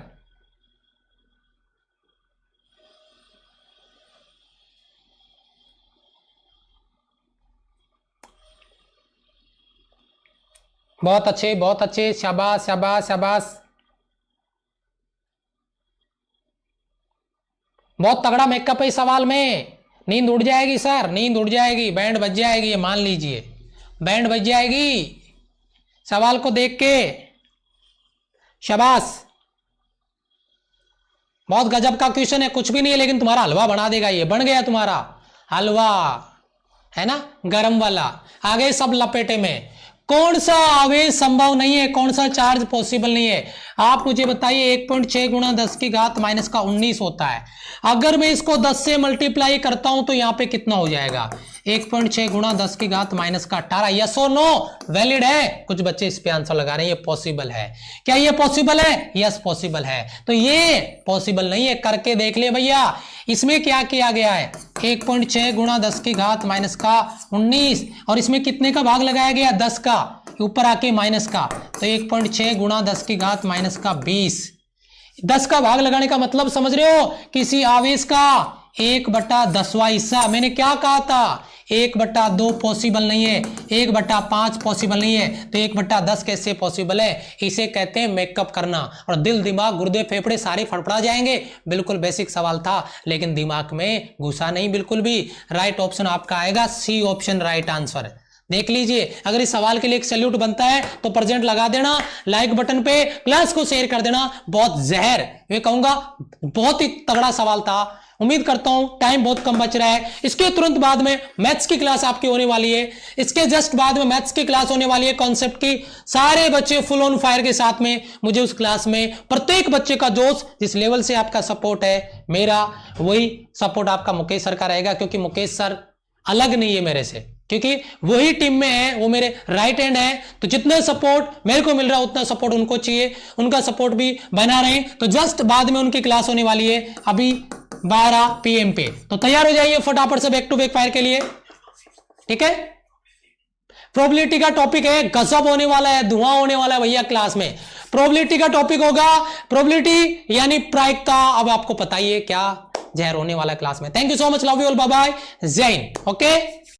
बहुत अच्छे, शाबाश, बहुत तगड़ा मेकअप है इस सवाल में। नींद उड़ जाएगी सर, नींद उड़ जाएगी, बैंड बज जाएगी, ये मान लीजिए, बैंड बज जाएगी सवाल को देख के। शाबाश, बहुत गजब का क्वेश्चन है, कुछ भी नहीं है लेकिन तुम्हारा हलवा बना देगा, ये बन गया तुम्हारा हलवा, है ना, गरम वाला। आगे सब लपेटे में, कौन सा आवेश संभव नहीं है, कौन सा चार्ज पॉसिबल नहीं है, आप मुझे बताइए 1.6 गुणा 10 की घात माइनस का 19 होता है। अगर मैं इसको 10 से मल्टीप्लाई करता हूं तो यहां पे कितना हो जाएगा? 1.6 गुणा 10 की घात माइनस का 18। यस और नो? वैलिड है? कुछ बच्चे इस पे आंसर लगा रहे हैं ये पॉसिबल है। क्या ये पॉसिबल है? यस पॉसिबल है। तो ये पॉसिबल नहीं है, करके देख ले भैया। इसमें क्या किया गया है? 1.6 गुणा 10 की घात माइनस का 19 और इसमें कितने का भाग लगाया गया? 10 का, ऊपर आके माइनस का, तो 1.6 गुणा 10 की घात माइनस का 20। 10 का भाग लगाने का मतलब समझ रहे हो? किसी आवेश का 1/10वां हिस्सा। मैंने क्या कहा था? 1/2 पॉसिबल नहीं है, 1/5 पॉसिबल नहीं है, तो 1/10 कैसे पॉसिबल है? इसे कहते हैं मेकअप करना। और दिल, दिमाग, गुर्दे, फेफड़े सारे फड़फड़ा जाएंगे। बिल्कुल बेसिक सवाल था लेकिन दिमाग में घुसा नहीं बिल्कुल भी। राइट ऑप्शन आपका आएगा सी ऑप्शन, राइट आंसर। देख लीजिए, अगर इस सवाल के लिए एक सैल्यूट बनता है तो प्रेजेंट लगा देना, लाइक बटन पे, क्लास को शेयर कर देना। बहुत जहर, ये कहूंगा बहुत ही तगड़ा सवाल था। उम्मीद करता हूं टाइम बहुत कम बच रहा है। इसके तुरंत बाद में मैथ्स की क्लास आपकी होने वाली है। इसके जस्ट बाद में मैथ्स की क्लास होने वाली है कॉन्सेप्ट की। सारे बच्चे फुल ऑन फायर के साथ में मुझे उस क्लास में प्रत्येक बच्चे का जोश, जिस लेवल से आपका सपोर्ट है मेरा, वही सपोर्ट आपका मुकेश सर का रहेगा। क्योंकि मुकेश सर अलग नहीं है मेरे से, क्योंकि वही टीम में है, वो मेरे राइट हैंड है। तो जितना सपोर्ट मेरे को मिल रहा है उतना सपोर्ट उनको चाहिए, उनका सपोर्ट भी बना रहे। तो जस्ट बाद में उनकी क्लास होने वाली है अभी 12 PM पे। तो तैयार हो जाइए फटाफट से बैक टू बैक फायर के लिए, ठीक है। प्रोबेबिलिटी का टॉपिक है, गजब होने वाला है, धुआं होने वाला है भैया क्लास में। प्रोबेबिलिटी का टॉपिक होगा, प्रोबेबिलिटी यानी प्रायिकता। अब आपको पता ही है क्या जहर होने वाला है क्लास में। Thank you so much, love you all, bye bye, जय हिंद। ओके।